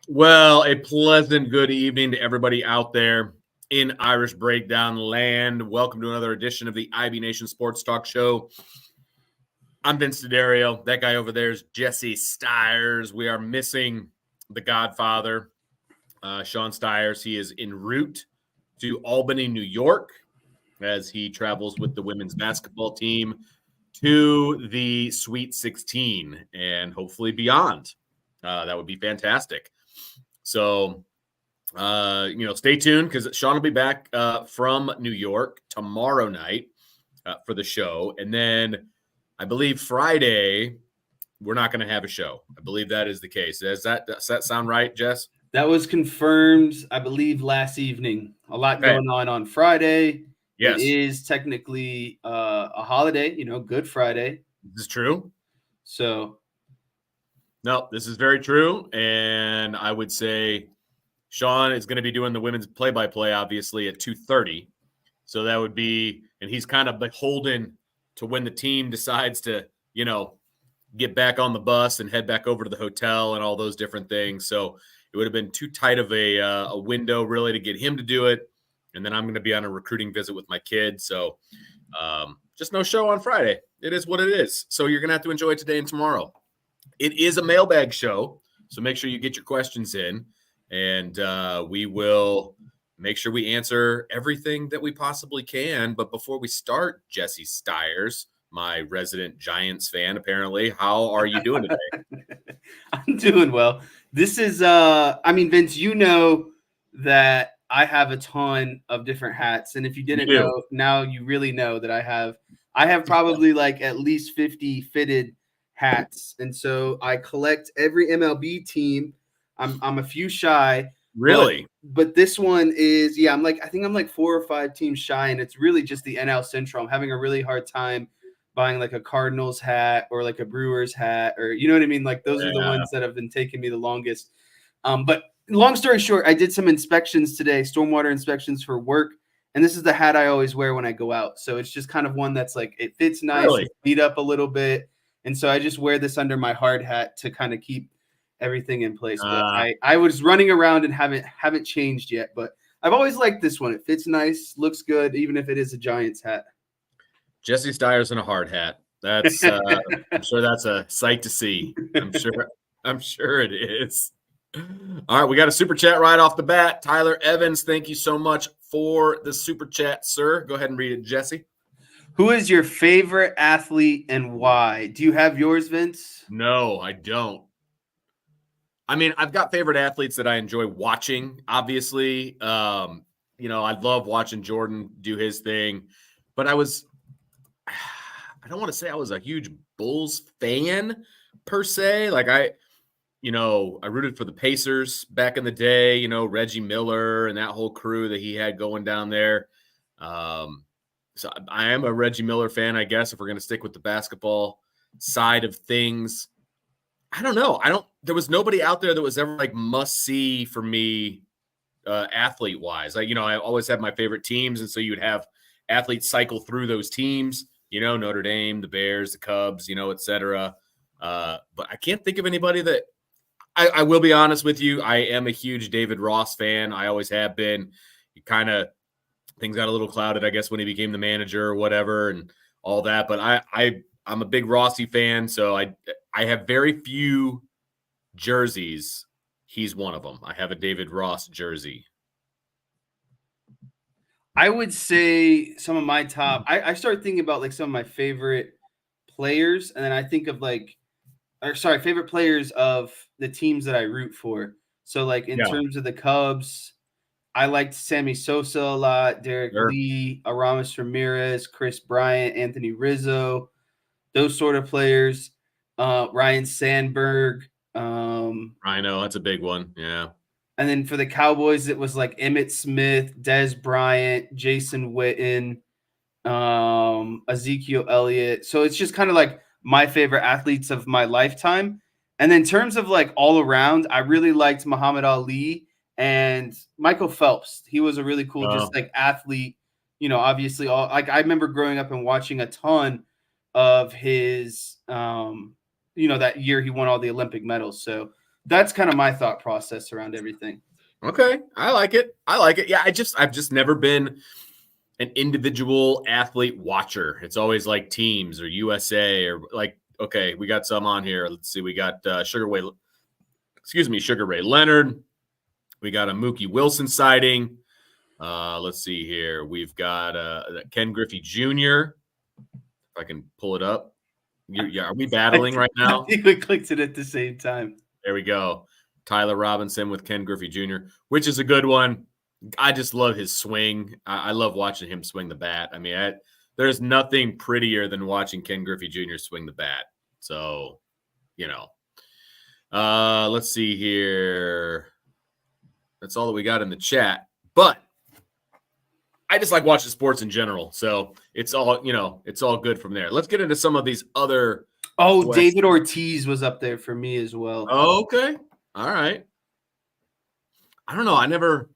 Well, a pleasant good evening to everybody out there in Irish Breakdown land. Welcome to another edition of the IB Nation Sports Talk Show. I'm Vince D'Addario. That guy over there is Jesse Stiers. We are missing the Godfather, Sean Stiers. He is en route to Albany, New York, as he travels with the women's basketball team to the Sweet 16 and hopefully beyond. That would be fantastic. So, stay tuned because Sean will be back from New York tomorrow night for the show. And then I believe Friday, we're not going to have a show. I believe that is the case. Does that sound right, Jess? That was confirmed, I believe, last evening. A lot going on Friday. Yes. It is technically a holiday, Good Friday. This is true. So. No, this is very true. And I would say Sean is going to be doing the women's play-by-play, obviously, at 2:30. So that would be – and he's kind of beholden to when the team decides to, get back on the bus and head back over to the hotel and all those different things. So it would have been too tight of a window, really, to get him to do it. And then I'm going to be on a recruiting visit with my kids. So just no show on Friday. It is what it is. So you're going to have to enjoy it today and tomorrow. It is a mailbag show, so make sure you get your questions in, and we will make sure we answer everything that we possibly can. But before we start, Jesse Stiers, my resident Giants fan, apparently, how are you doing today? I'm doing well. This is, Vince, you know that I have a ton of different hats, and if you didn't know, now you really know that I have probably like at least 50 fitted hats, and so I collect every MLB team. I'm a few shy. Really? But this one is I think I'm like 4 or 5 teams shy, and it's really just the NL Central. I'm having a really hard time buying like a Cardinals hat or like a Brewers hat, or you know what I mean? Like those are the ones that have been taking me the longest. But long story short, I did some inspections today, stormwater inspections for work. And this is the hat I always wear when I go out. So it's just kind of one that's like, it fits nice, beat up a little bit. And so I just wear this under my hard hat to kind of keep everything in place. But I was running around and haven't changed yet. But I've always liked this one. It fits nice, looks good, even if it is a Giants hat. Jesse Stiers in a hard hat. That's I'm sure that's a sight to see. I'm sure it is. All right, we got a super chat right off the bat. Tyler Evans, thank you so much for the super chat, sir. Go ahead and read it, Jesse. Who is your favorite athlete and why? Do you have yours, Vince? No, I don't. I mean, I've got favorite athletes that I enjoy watching, obviously. I love watching Jordan do his thing. But I don't want to say I was a huge Bulls fan per se. Like I rooted for the Pacers back in the day, Reggie Miller and that whole crew that he had going down there. So I am a Reggie Miller fan, I guess, if we're going to stick with the basketball side of things. I don't know. There was nobody out there that was ever like must see for me athlete wise. Like, I always had my favorite teams. And so you would have athletes cycle through those teams, Notre Dame, the Bears, the Cubs, et cetera. But I can't think of anybody that I will be honest with you. I am a huge David Ross fan. I always have been. Things got a little clouded, I guess, when he became the manager or whatever and all that. But I'm a big Rossi fan, so I have very few jerseys. He's one of them. I have a David Ross jersey. I would say some of my top – I started thinking about like some of my favorite players, and then I think of favorite players of the teams that I root for. So like in terms of the Cubs, I liked Sammy Sosa a lot, Derek Lee, Aramis Ramirez, Chris Bryant, Anthony Rizzo, those sort of players. Ryan Sandberg. Rhino, that's a big one. Yeah. And then for the Cowboys, it was like Emmitt Smith, Dez Bryant, Jason Witten, Ezekiel Elliott. So it's just kind of like my favorite athletes of my lifetime. And then in terms of like all around, I really liked Muhammad Ali and Michael Phelps. He was a really cool, just like athlete, obviously I remember growing up and watching a ton of his, that year he won all the Olympic medals. So that's kind of my thought process around everything. Okay. I like it. Yeah. I've just never been an individual athlete watcher. It's always like teams or USA or like, okay, we got some on here. Let's see. We got Sugar Ray Leonard. We got a Mookie Wilson sighting. Let's see here. We've got Ken Griffey Jr. If I can pull it up. Are we battling right now? I think we clicked it at the same time. There we go. Tyler Robinson with Ken Griffey Jr., which is a good one. I just love his swing. I love watching him swing the bat. I mean, there's nothing prettier than watching Ken Griffey Jr. swing the bat. So, let's see here. That's all that we got in the chat. But I just like watching sports in general. So it's all good from there. Let's get into some of these other. Oh, questions. David Ortiz was up there for me as well. Oh, okay. All right. I don't know. I never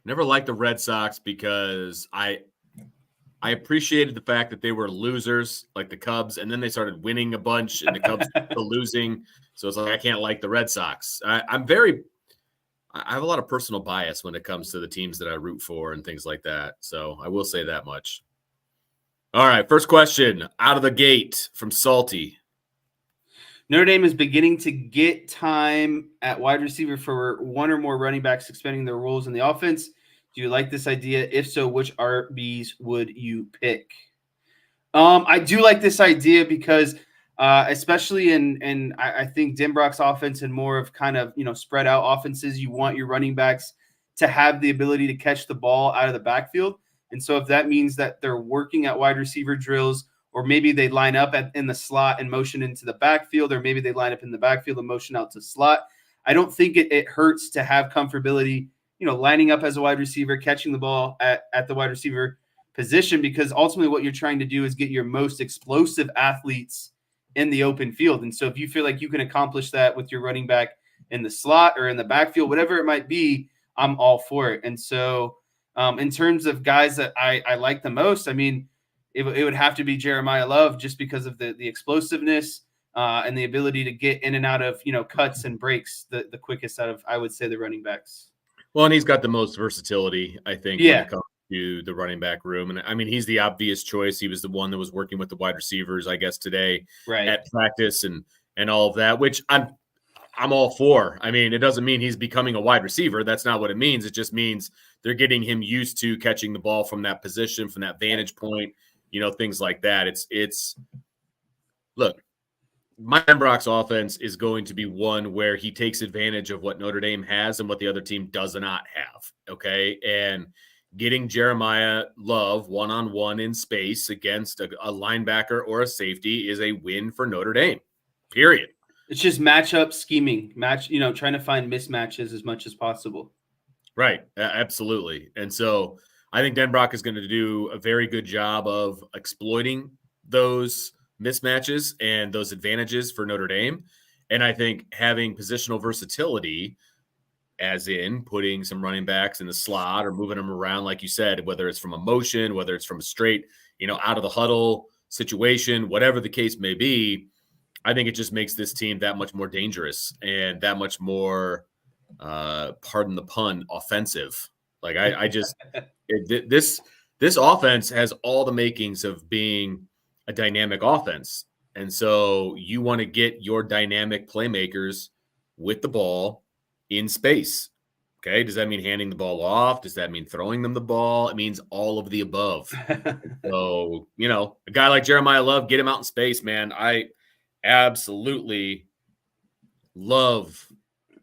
liked the Red Sox because I appreciated the fact that they were losers like the Cubs, and then they started winning a bunch and the Cubs were losing. So it's like I can't like the Red Sox. I have a lot of personal bias when it comes to the teams that I root for and things like that. So I will say that much. All right, first question out of the gate from Salty. Notre Dame is beginning to get time at wide receiver for one or more running backs expanding their roles in the offense. Do you like this idea? If so, which RBs would you pick? I do like this idea because especially in I think Denbrock's offense and more of kind of, spread out offenses, you want your running backs to have the ability to catch the ball out of the backfield. And so if that means that they're working at wide receiver drills, or maybe they line up in the slot and motion into the backfield, or maybe they line up in the backfield and motion out to slot, I don't think it hurts to have comfortability, lining up as a wide receiver, catching the ball at the wide receiver position, because ultimately what you're trying to do is get your most explosive athletes in the open field. And so if you feel like you can accomplish that with your running back in the slot or in the backfield, whatever it might be, I'm all for it. And so in terms of guys that I like the most, I mean, it would have to be Jeremiah Love, just because of the explosiveness and the ability to get in and out of, cuts and breaks the quickest out of, I would say, the running backs. Well, and he's got the most versatility, I think, when it comes to the running back room. And I mean, he's the obvious choice. He was the one that was working with the wide receivers, I guess, today at practice and all of that, which I'm all for. I mean, it doesn't mean he's becoming a wide receiver. That's not what it means. It just means they're getting him used to catching the ball from that position, from that vantage point, things like that. Look, Mike Denbrock's offense is going to be one where he takes advantage of what Notre Dame has and what the other team does not have. Okay. And getting Jeremiah Love one-on-one in space against a linebacker or a safety is a win for Notre Dame, period. It's just matchup scheming, trying to find mismatches as much as possible. Right. Absolutely. And so I think Denbrock is going to do a very good job of exploiting those mismatches and those advantages for Notre Dame. And I think having positional versatility, as in putting some running backs in the slot or moving them around, like you said, whether it's from a motion, whether it's from a straight, out of the huddle situation, whatever the case may be, I think it just makes this team that much more dangerous and that much more, pardon the pun, offensive. Like this offense has all the makings of being a dynamic offense. And so you want to get your dynamic playmakers with the ball in space. Okay. Does that mean handing the ball off? Does that mean throwing them the ball? It means all of the above. So, a guy like Jeremiah Love, get him out in space, man. I absolutely love,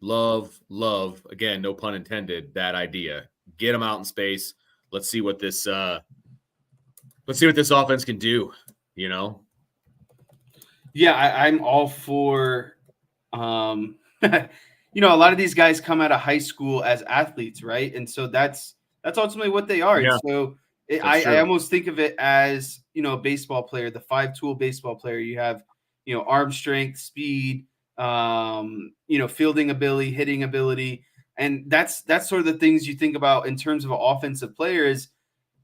again, no pun intended, that idea. Get him out in space. Let's see what this offense can do. Yeah, I'm all for, a lot of these guys come out of high school as athletes, right? And so that's ultimately what they are. Yeah, and so I almost think of it as, a baseball player, the 5-tool baseball player. You have, arm strength, speed, fielding ability, hitting ability. And that's sort of the things you think about in terms of an offensive player is,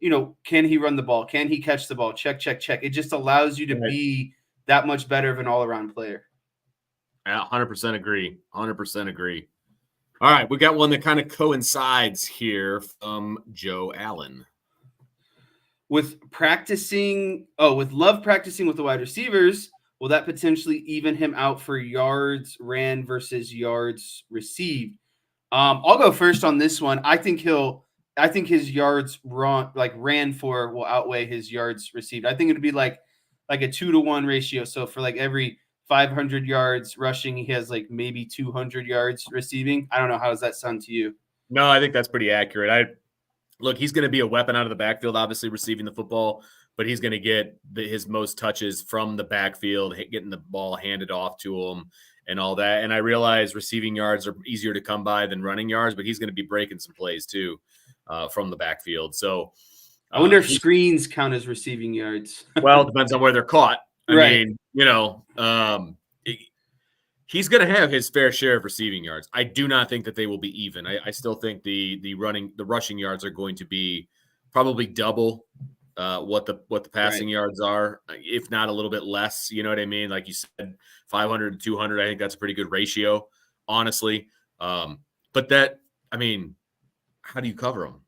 can he run the ball? Can he catch the ball? Check. It just allows you to be that much better of an all-around player. 100% agree. 100% agree. All right, we got one that kind of coincides here from Joe Allen. With Love practicing with the wide receivers, will that potentially even him out for yards ran versus yards received? I'll go first on this one. I think his yards ran for will outweigh his yards received. I think it'd be like a 2-to-1 ratio. So for like every 500 yards rushing, he has like maybe 200 yards receiving. I don't know. How does that sound to you? No, I think that's pretty accurate. Look, he's going to be a weapon out of the backfield, obviously receiving the football, but he's going to get his most touches from the backfield, getting the ball handed off to him and all that. And I realize receiving yards are easier to come by than running yards, but he's going to be breaking some plays too from the backfield. So I wonder if screens count as receiving yards. Well, it depends on where they're caught. I mean, he's going to have his fair share of receiving yards. I do not think that they will be even. I still think the rushing yards are going to be probably double what the passing yards are, if not a little bit less. You know what I mean? Like you said, 500 to 200. I think that's a pretty good ratio, honestly. But that, I mean, how do you cover them?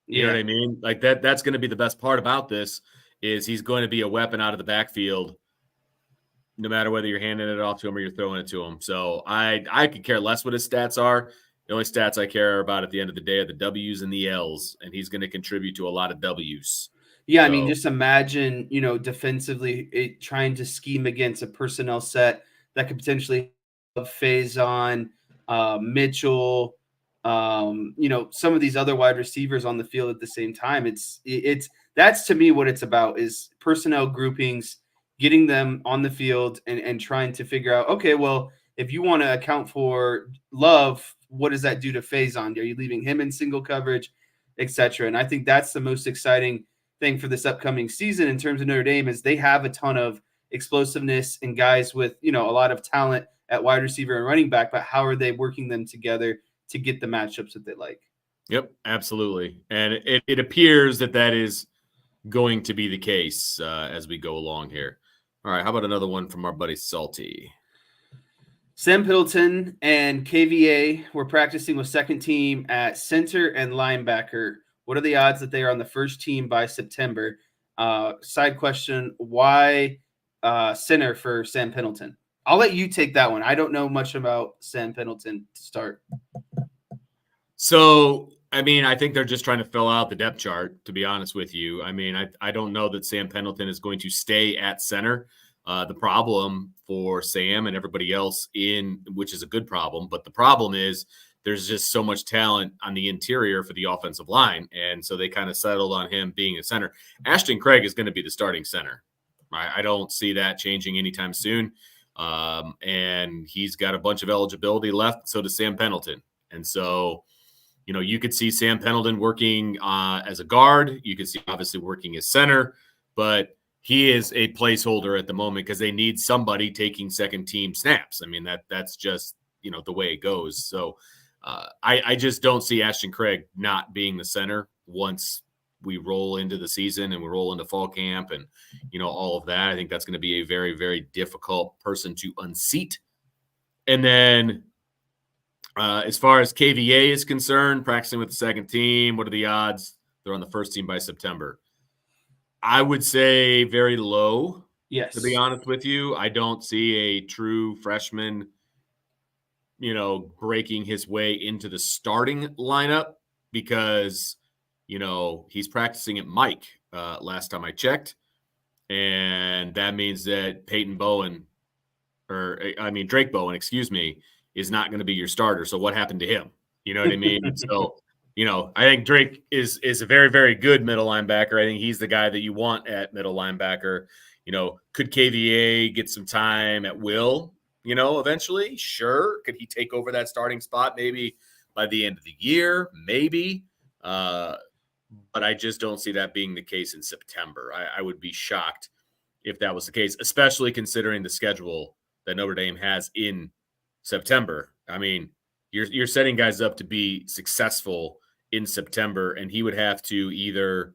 You know what I mean? Like that's going to be the best part about this is he's going to be a weapon out of the backfield, no matter whether you're handing it off to him or you're throwing it to him. So I could care less what his stats are. The only stats I care about at the end of the day are the W's and the L's, and he's going to contribute to a lot of W's. Yeah, I mean, just imagine, defensively trying to scheme against a personnel set that could potentially have Faison, Mitchell, some of these other wide receivers on the field at the same time. That's to me what it's about is personnel groupings, getting them on the field and trying to figure out, okay, well, if you want to account for Love, what does that do to Faison? Are you leaving him in single coverage, etc.? And I think that's the most exciting thing for this upcoming season in terms of Notre Dame is they have a ton of explosiveness and guys with, a lot of talent at wide receiver and running back, but how are they working them together to get the matchups that they like? Yep, absolutely. And it appears that is going to be the case as we go along here. All right, how about another one from our buddy Salty? Sam Piddleton and KVA were practicing with second team at center and linebacker. What are the odds that they are on the first team by September? Side question, why center for Sam Piddleton? I'll let you take that one. I don't know much about Sam Piddleton to start. So, I mean, I think they're just trying to fill out the depth chart, to be honest with you. I mean, I don't know that Sam Piddleton is going to stay at center. The problem for Sam and everybody else which is a good problem, but the problem is there's just so much talent on the interior for the offensive line. And so they kind of settled on him being a center. Ashton Craig is going to be the starting center. I don't see that changing anytime soon. And he's got a bunch of eligibility left. So does Sam Pendleton. And so, you could see Sam Pendleton working as a guard. You could see obviously working as center, but he is a placeholder at the moment because they need somebody taking second team snaps. I mean, that's just, the way it goes. So I just don't see Ashton Craig not being the center once we roll into the season and we roll into fall camp and, all of that. I think that's going to be a very, very difficult person to unseat. And then as far as KVA is concerned, practicing with the second team, what are the odds they're on the first team by September? I would say very low. Yes. To be honest with you, I don't see a true freshman, breaking his way into the starting lineup because, he's practicing at Mike last time I checked. And that means that Drake Bowen, is not going to be your starter. So what happened to him? You know what I mean? So, I think Drake is a very, very good middle linebacker. I think he's the guy that you want at middle linebacker. Could KVA get some time at will, eventually? Sure. Could he take over that starting spot maybe by the end of the year? Maybe. But I just don't see that being the case in September. I would be shocked if that was the case, especially considering the schedule that Notre Dame has in September. I mean, you're setting guys up to be successful in September, and he would have to either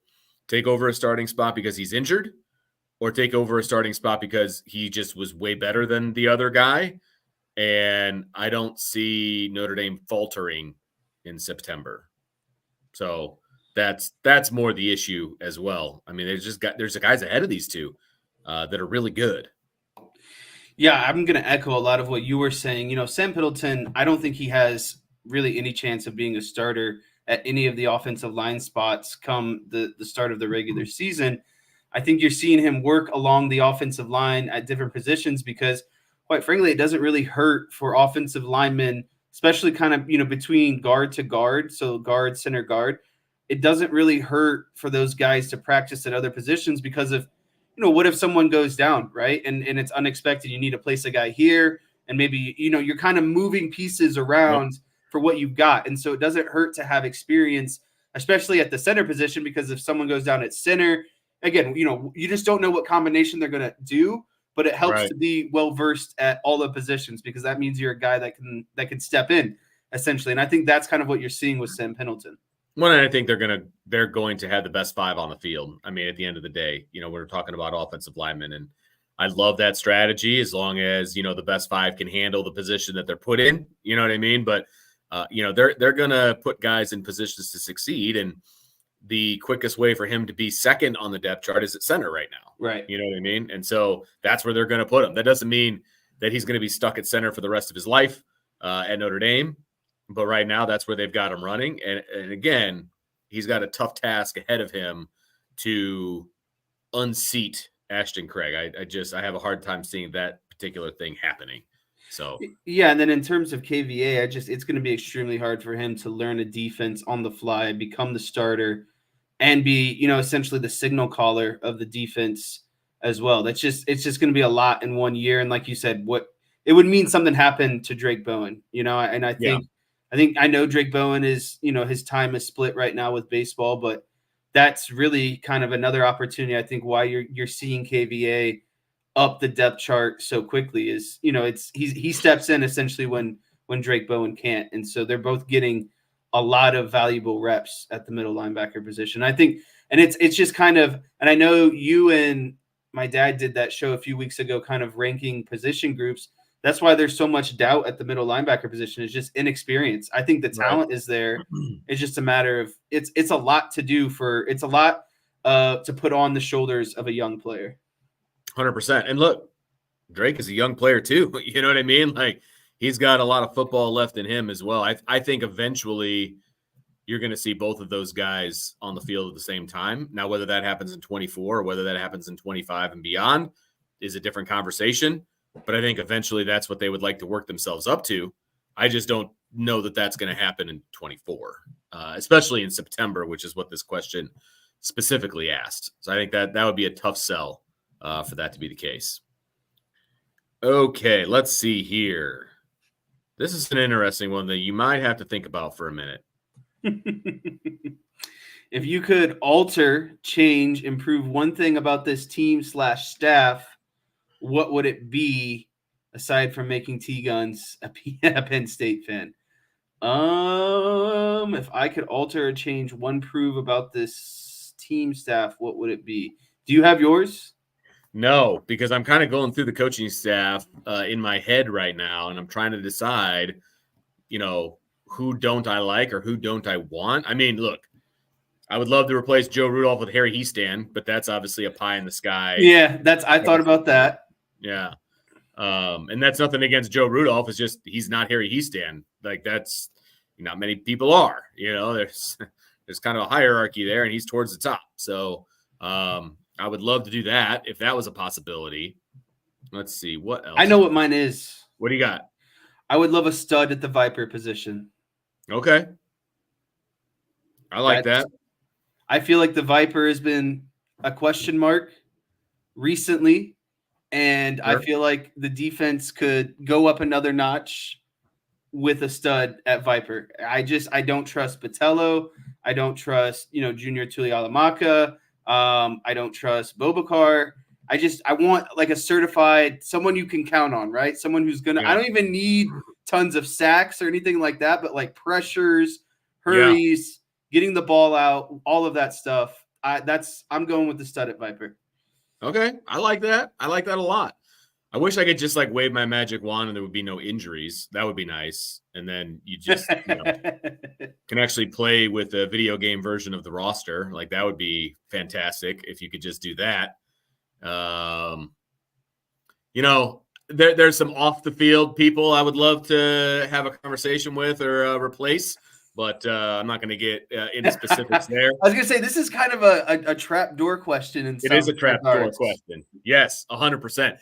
take over a starting spot because he's injured or take over a starting spot because he just was way better than the other guy. and I don't see Notre Dame faltering in September. So that's more the issue as well. I mean, there's guys ahead of these two that are really good. Yeah, I'm going to echo a lot of what you were saying. Sam Piddleton, I don't think he has really any chance of being a starter at any of the offensive line spots come the start of the regular season. I think you're seeing him work along the offensive line at different positions because, quite frankly, it doesn't really hurt for offensive linemen, especially kind of, between guard to guard, so guard, center guard. It doesn't really hurt for those guys to practice at other positions because of, what if someone goes down, right? And it's unexpected. You need to place a guy here, and maybe, you're kind of moving pieces around for what you've got. And so it doesn't hurt to have experience, especially at the center position, because if someone goes down at center, again, you just don't know what combination they're going to do, but it helps to be well-versed at all the positions because that means you're a guy that can step in essentially. And I think that's kind of what you're seeing with Sam Pendleton. Well, I think they're going to have the best five on the field. I mean, at the end of the day, we're talking about offensive linemen, and I love that strategy as long as, the best five can handle the position that they're put in. You know what I mean? But, they're going to put guys in positions to succeed, and the quickest way for him to be second on the depth chart is at center right now. Right. You know what I mean? And so that's where they're going to put him. That doesn't mean that he's going to be stuck at center for the rest of his life at Notre Dame. But right now, that's where they've got him running. And again, he's got a tough task ahead of him to unseat Ashton Craig. I have a hard time seeing that particular thing happening. So yeah, and then in terms of KVA, it's going to be extremely hard for him to learn a defense on the fly, become the starter, and be, essentially the signal caller of the defense as well. It's just going to be a lot in 1 year. And like you said, what it would mean something happened to Drake Bowen, and I think. I know Drake Bowen is, his time is split right now with baseball, but that's really kind of another opportunity. I think why you're seeing KVA up the depth chart so quickly is, he steps in essentially when Drake Bowen can't. And so they're both getting a lot of valuable reps at the middle linebacker position. I think, and it's just kind of, and I know you and my dad did that show a few weeks ago, kind of ranking position groups. That's why there's so much doubt at the middle linebacker position. It's just inexperience. I think the talent is there. It's just a matter of it's a lot to do it's a lot to put on the shoulders of a young player. 100%. And look, Drake is a young player too. You know what I mean? Like he's got a lot of football left in him as well. I think eventually you're going to see both of those guys on the field at the same time. Now, whether that happens in 24 or whether that happens in 25 and beyond is a different conversation. But I think eventually that's what they would like to work themselves up to. I just don't know that that's going to happen in 24, especially in September, which is what this question specifically asked. So I think that would be a tough sell for that to be the case. Okay, let's see here. This is an interesting one that you might have to think about for a minute. If you could alter, change, improve one thing about this team/staff, what would it be aside from making T-Guns a Penn State fan? If I could alter or change one prove about this team staff, what would it be? Do you have yours? No, because I'm kind of going through the coaching staff in my head right now, and I'm trying to decide, who don't I like or who don't I want? I mean, look, I would love to replace Joe Rudolph with Harry Heastan, but that's obviously a pie in the sky. Yeah, I thought about that. Yeah. And that's nothing against Joe Rudolph. It's just he's not Harry Heastan. Like that's not many people are. There's kind of a hierarchy there, and he's towards the top. So I would love to do that if that was a possibility. Let's see what else. I know what mine is. What do you got? I would love a stud at the Viper position. Okay. I like that. I feel like the Viper has been a question mark recently. And sure. I feel like the defense could go up another notch with a stud at Viper. I don't trust Botello. I don't trust, Junior Tuihalamaka. I don't trust Bobakar. I want like a certified, someone you can count on, right? Someone who's going to, I don't even need tons of sacks or anything like that, but like pressures, hurries, getting the ball out, all of that stuff. I'm going with the stud at Viper. Okay. I like that. I like that a lot. I wish I could just like wave my magic wand and there would be no injuries. That would be nice. And then you just can actually play with a video game version of the roster. Like that would be fantastic if you could just do that. There's some off the field people I would love to have a conversation with or replace, but I'm not going to get into specifics there. I was going to say, this is kind of a trap door question. It is a trap door question. Yes, 100%.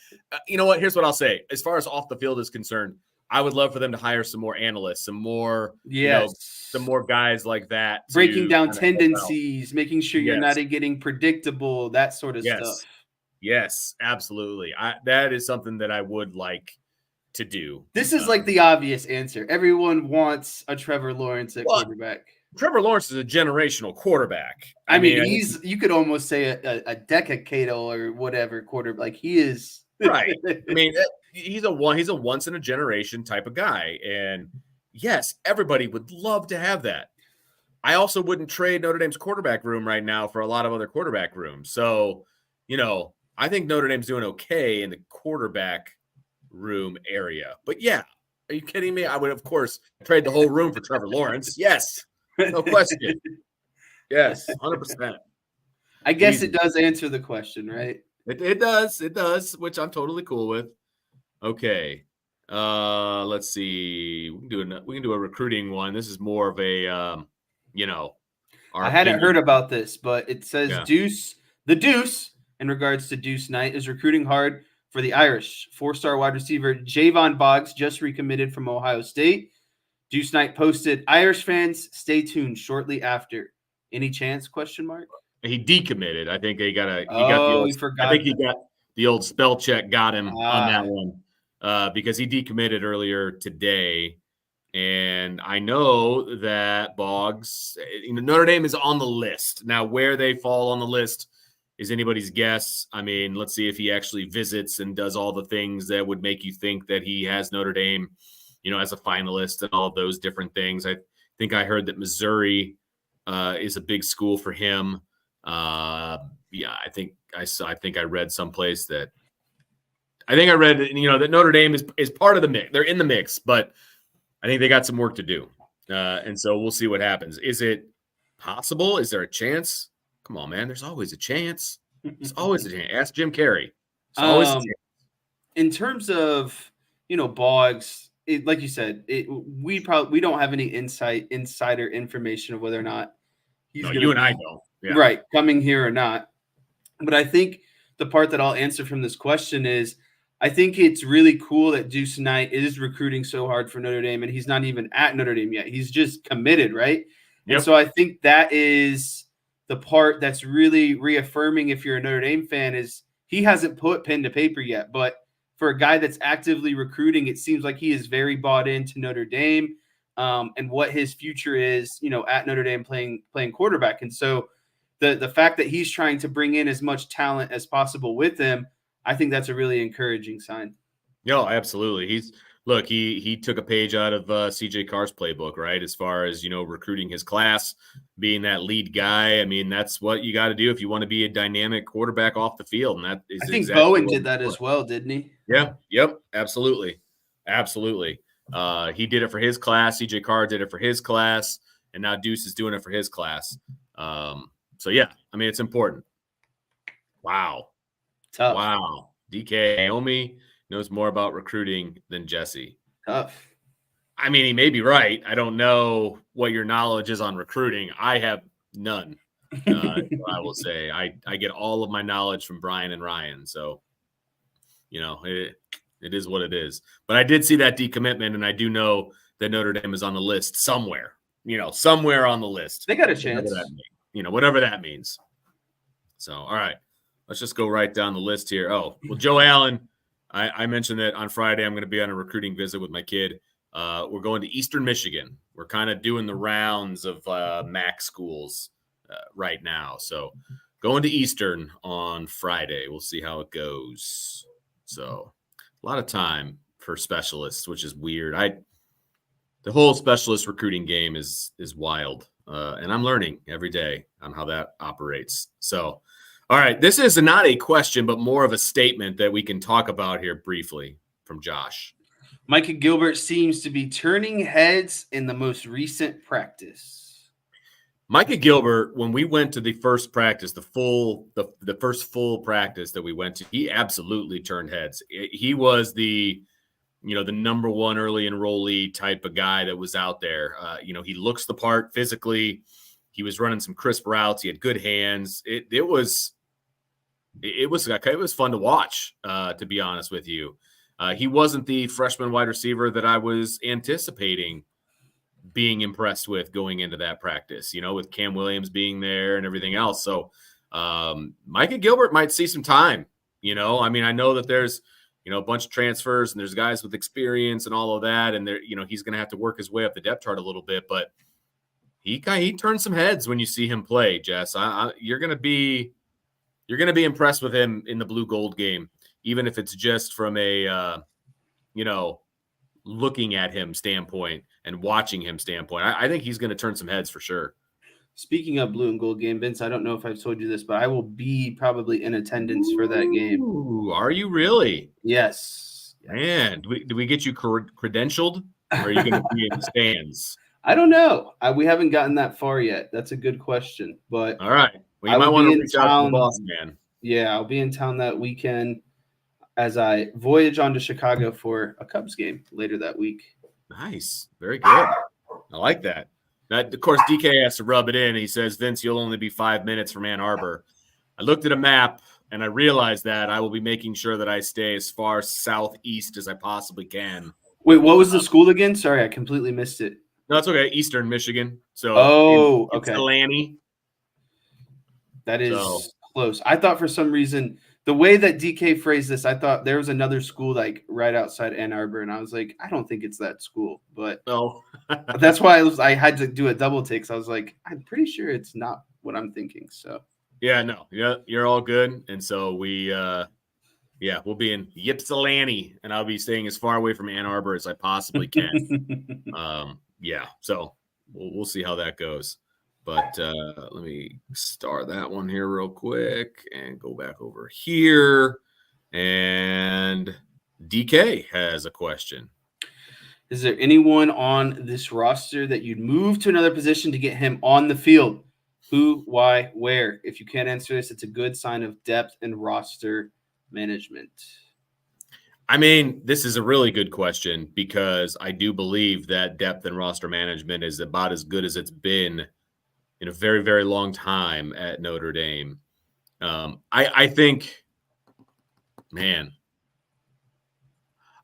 You know what? Here's what I'll say. As far as off the field is concerned, I would love for them to hire some more analysts, some more, some more guys like that. Breaking down tendencies, making sure you're not getting predictable, that sort of stuff. Yes, absolutely. That is something that I would like to do. This is like the obvious answer. Everyone wants a Trevor Lawrence at quarterback. Trevor Lawrence is a generational quarterback. I mean, you could almost say a decadal or whatever quarterback. Like he is right. I mean, he's a once in a generation type of guy. And yes, everybody would love to have that. I also wouldn't trade Notre Dame's quarterback room right now for a lot of other quarterback rooms. So, I think Notre Dame's doing okay in the quarterback room area. But yeah, are you kidding me? I would, of course, trade the whole room for Trevor Lawrence. Yes. No question. Yes, 100%. I guess it does answer the question, right? It does, which I'm totally cool with. Okay. Let's see. We can do a recruiting one. This is more of a I hadn't heard about this, but it says the Deuce, in regards to Deuce Knight, is recruiting hard for the Irish. 4-star wide receiver Javon Boggs just recommitted from Ohio State. Deuce Knight posted, "Irish fans, stay tuned shortly after. Any chance?" ? He decommitted. I think he got the old spell check got him on that one because he decommitted earlier today. And I know that Boggs, Notre Dame is on the list. Now, where they fall on the list is anybody's guess. I mean, let's see if he actually visits and does all the things that would make you think that he has Notre Dame, as a finalist and all of those different things. I think I heard that Missouri is a big school for him. I think I read someplace that that Notre Dame is part of the mix. They're in the mix, but I think they got some work to do. And so we'll see what happens. Is it possible? Is there a chance? Come on, man. There's always a chance. There's always a chance. Ask Jim Carrey. There's always a chance. In terms of, Boggs, like you said, we don't have any insider information of whether or not he's going to you and I don't. Yeah. Right, coming here or not. But I think the part that I'll answer from this question is I think it's really cool that Deuce Knight is recruiting so hard for Notre Dame, and he's not even at Notre Dame yet. He's just committed, right? Yep. And so I think that is the part that's really reaffirming, if you're a Notre Dame fan, is he hasn't put pen to paper yet. But for a guy that's actively recruiting, it seems like he is very bought into Notre Dame and what his future is, at Notre Dame playing quarterback. And so the fact that he's trying to bring in as much talent as possible with him, I think that's a really encouraging sign. No, absolutely. He took a page out of CJ Carr's playbook, right? As far as, recruiting his class, being that lead guy. I mean, that's what you got to do if you want to be a dynamic quarterback off the field. And that is, I think Bowen did that as well, didn't he? Yeah. Yep. Absolutely. He did it for his class. CJ Carr did it for his class. And now Deuce is doing it for his class. So yeah, I mean, it's important. Wow. Tough. Wow. DK Naomi knows more about recruiting than Jesse. Tough. I mean, he may be right. I don't know what your knowledge is on recruiting. I have none. I will say I get all of my knowledge from Brian and Ryan. So, it is what it is. But I did see that decommitment, and I do know that Notre Dame is on the list somewhere. Somewhere on the list. They got a chance. Whatever that means. So, all right. Let's just go right down the list here. Oh, well, Joe Allen, I mentioned that on Friday I'm going to be on a recruiting visit with my kid. We're going to Eastern Michigan. We're kind of doing the rounds of MAC schools right now. So going to Eastern on Friday. We'll see how it goes. So a lot of time for specialists, which is weird. The whole specialist recruiting game is wild. And I'm learning every day on how that operates. So, All right. This is not a question, but more of a statement that we can talk about here briefly from Josh. Micah Gilbert seems to be turning heads in the most recent practice. Micah Gilbert, when we went to the first practice, the first full practice that we went to, he absolutely turned heads. He was the number one early enrollee type of guy that was out there. He looks the part physically. He was running some crisp routes. He had good hands. It was fun to watch, to be honest with you. He wasn't the freshman wide receiver that I was anticipating being impressed with going into that practice, with Cam Williams being there and everything else. So Micah Gilbert might see some time. I mean, I know that there's, a bunch of transfers and there's guys with experience and all of that. And he's going to have to work his way up the depth chart a little bit, but he turns some heads when you see him play, Jess. You're going to be impressed with him in the blue gold game, even if it's just from a, looking at him standpoint and watching him standpoint. I think he's going to turn some heads for sure. Speaking of blue and gold game, Vince, I don't know if I've told you this, but I will be probably in attendance for that game. Ooh, are you really? Yes. Man, do we get you credentialed, or are you going to be in the stands? I don't know. We haven't gotten that far yet. That's a good question. But all right. Well, you might want to reach out to the boss man. Yeah, I'll be in town that weekend as I voyage on to Chicago for a Cubs game later that week. Nice. Very good. I like that. Now, of course, DK has to rub it in. He says, Vince, you'll only be 5 minutes from Ann Arbor. I looked at a map, and I realized that I will be making sure that I stay as far southeast as I possibly can. Wait, what was the school again? Sorry, I completely missed it. No, it's okay. Eastern Michigan. So, okay. Ypsilanti. That is close. I thought for some reason – the way that DK phrased this, I thought there was another school like right outside Ann Arbor, and I was like, I don't think it's that school, but no. That's why I had to do a double take. So I was like, I'm pretty sure it's not what I'm thinking. So yeah, no, yeah, you're all good, and so we'll be in Ypsilanti, and I'll be staying as far away from Ann Arbor as I possibly can. So we'll see how that goes. But let me star that one here real quick and go back over here. And DK has a question. Is there anyone on this roster that you'd move to another position to get him on the field? Who, why, where? If you can't answer this, it's a good sign of depth and roster management. I mean, this is a really good question because I do believe that depth and roster management is about as good as it's been in a very, very long time at Notre Dame. I think, man,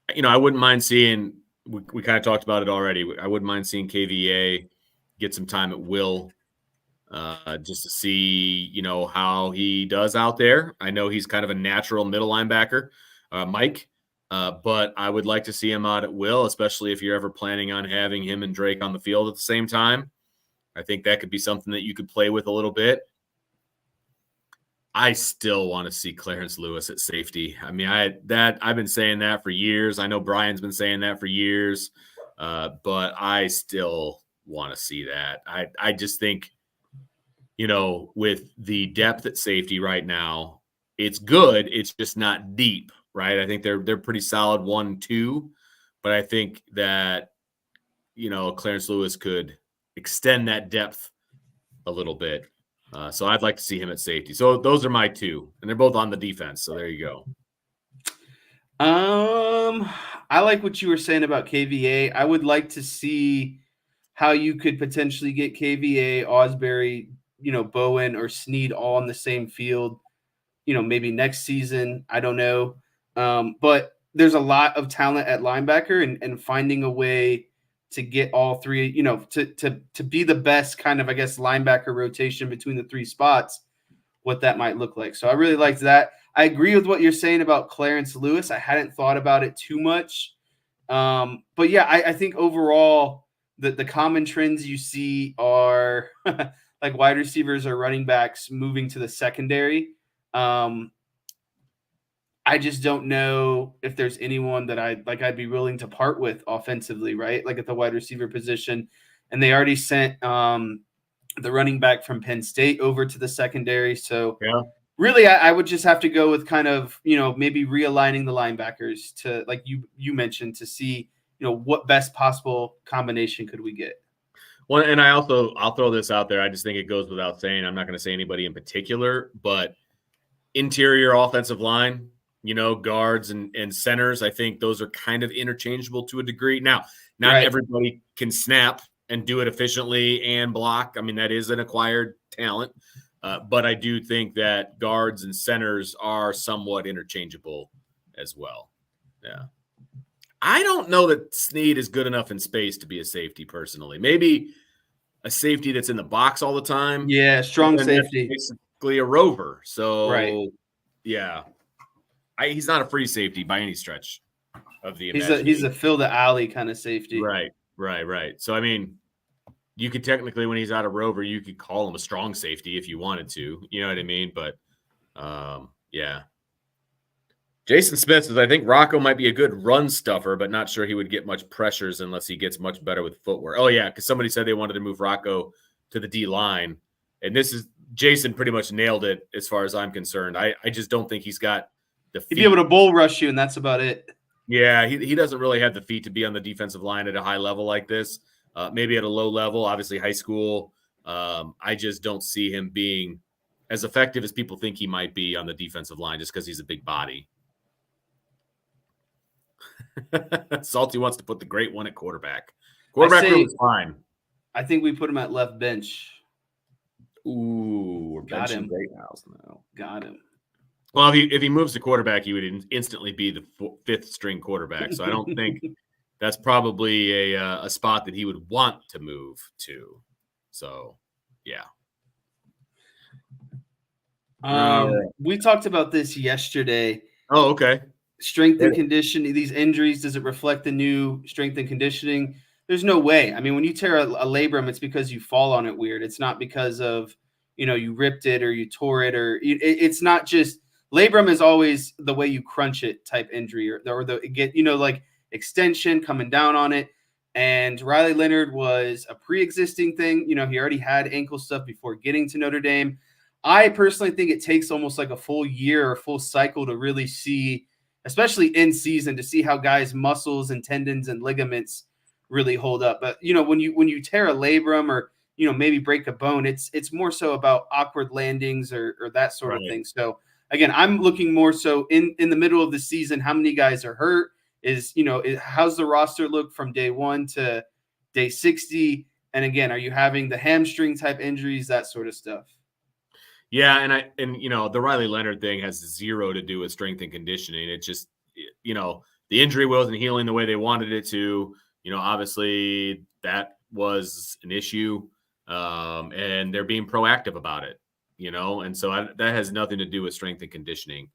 I wouldn't mind seeing, we kind of talked about it already. I wouldn't mind seeing KVA get some time at will just to see, how he does out there. I know he's kind of a natural middle linebacker, Mike, but I would like to see him out at will, especially if you're ever planning on having him and Drake on the field at the same time. I think that could be something that you could play with a little bit. I still want to see Clarence Lewis at safety. I mean, I've been saying that for years. I know Brian's been saying that for years, but I still want to see that. I just think, with the depth at safety right now, it's good. It's just not deep, right? I think they're pretty solid 1-2, but I think that, Clarence Lewis could extend that depth a little bit. So I'd like to see him at safety. So those are my two, and they're both on the defense. So there you go. I like what you were saying about KVA. I would like to see how you could potentially get KVA, Osbury, Bowen or Snead all on the same field, maybe next season. I don't know. But there's a lot of talent at linebacker and finding a way to get all three, to be the best kind of, I guess, linebacker rotation between the three spots, what that might look like. So I really liked that. I agree with what you're saying about Clarence Lewis. I hadn't thought about it too much. But yeah, I think overall the common trends you see are like wide receivers or running backs moving to the secondary. I just don't know if there's anyone that I'd be willing to part with offensively, right? Like at the wide receiver position. And they already sent the running back from Penn State over to the secondary. So yeah. Really, I would just have to go with kind of, maybe realigning the linebackers to, like you mentioned, to see, what best possible combination could we get. Well, and I'll throw this out there. I just think it goes without saying. I'm not going to say anybody in particular, but interior offensive line, guards and centers, I think those are kind of interchangeable to a degree. Now, not Right. everybody can snap and do it efficiently and block. I mean, that is an acquired talent. But I do think that guards and centers are somewhat interchangeable as well. Yeah. I don't know that Snead is good enough in space to be a safety personally. Maybe a safety that's in the box all the time. Yeah, strong And that's safety. basically a rover. So, Right. yeah. He's not a free safety by any stretch of the He's imagination. a fill the alley kind of safety. Right. So, I mean, you could technically, when he's out of rover, you could call him a strong safety if you wanted to. You know what I mean? But, yeah. Jason Smith says, I think Rocco might be a good run stuffer, but not sure he would get much pressures unless he gets much better with footwork. Oh, yeah, because somebody said they wanted to move Rocco to the D line. And Jason pretty much nailed it as far as I'm concerned. I just don't think he's got the feet. He'd be able to bull rush you, and that's about it. Yeah, he doesn't really have the feet to be on the defensive line at a high level like this. Maybe at a low level, obviously high school. I just don't see him being as effective as people think he might be on the defensive line just because he's a big body. Salty wants to put the great one at quarterback. Quarterback room is fine. I think we put him at left bench. Ooh, we're benching Greathouse now. Got him. Well, if he moves to quarterback, he would instantly be the fifth string quarterback. So I don't think that's probably a spot that he would want to move to. So, yeah. We talked about this yesterday. Oh, okay. Strength and conditioning, these injuries, does it reflect the new strength and conditioning? There's no way. I mean, when you tear a labrum, it's because you fall on it weird. It's not because of, you ripped it or you tore it, or it's not just labrum is always the way you crunch it type injury, or like extension coming down on it. And Riley Leonard was a pre-existing thing. He already had ankle stuff before getting to Notre Dame. I personally think it takes almost like a full year or full cycle to really see, especially in season, to see how guys' muscles and tendons and ligaments really hold up. But when you tear a labrum or maybe break a bone, it's more so about awkward landings or that sort of thing. So again, I'm looking more so in the middle of the season. How many guys are hurt? How's the roster look from day 1 to day 60? And again, are you having the hamstring type injuries, that sort of stuff? Yeah, and the Riley Leonard thing has zero to do with strength and conditioning. It's just the injury wasn't healing the way they wanted it to. Obviously that was an issue, and they're being proactive about it. And so that has nothing to do with strength and conditioning.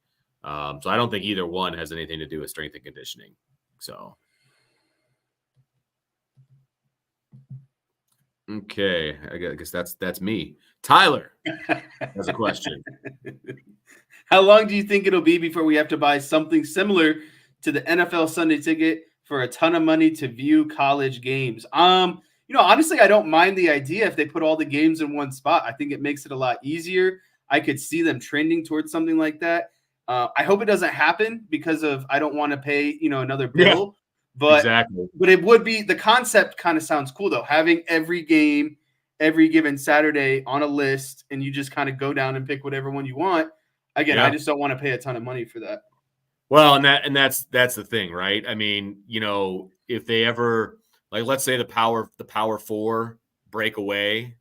So I don't think either one has anything to do with strength and conditioning. So. Okay, I guess that's me. Tyler has a question. How long do you think it'll be before we have to buy something similar to the NFL Sunday Ticket for a ton of money to view college games? Honestly, I don't mind the idea if they put all the games in one spot. I think it makes it a lot easier. I could see them trending towards something like that. I hope it doesn't happen because I don't want to pay, another bill. Yeah. But exactly. But it would be, the concept kind of sounds cool though. Having every game, every given Saturday on a list, and you just kind of go down and pick whatever one you want. Again, I just don't want to pay a ton of money for that. Well, and that's the thing, right? I mean, if they ever, like, let's say the Power 4 break away,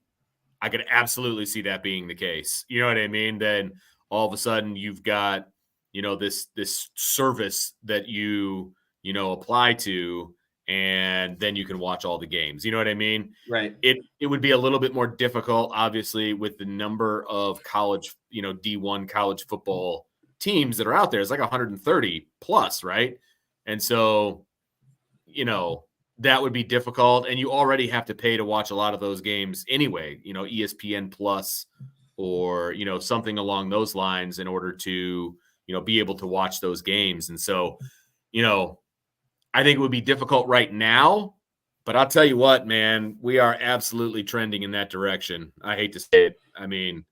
I could absolutely see that being the case. You know what I mean? Then all of a sudden you've got, this service that you apply to, and then you can watch all the games. You know what I mean? Right. It would be a little bit more difficult, obviously, with the number of college, D1 college football teams that are out there. It's like 130 plus, right? And so, that would be difficult. And you already have to pay to watch a lot of those games anyway, ESPN Plus or, something along those lines in order to, be able to watch those games. And so, I think it would be difficult right now, but I'll tell you what, man, we are absolutely trending in that direction. I hate to say it. I mean,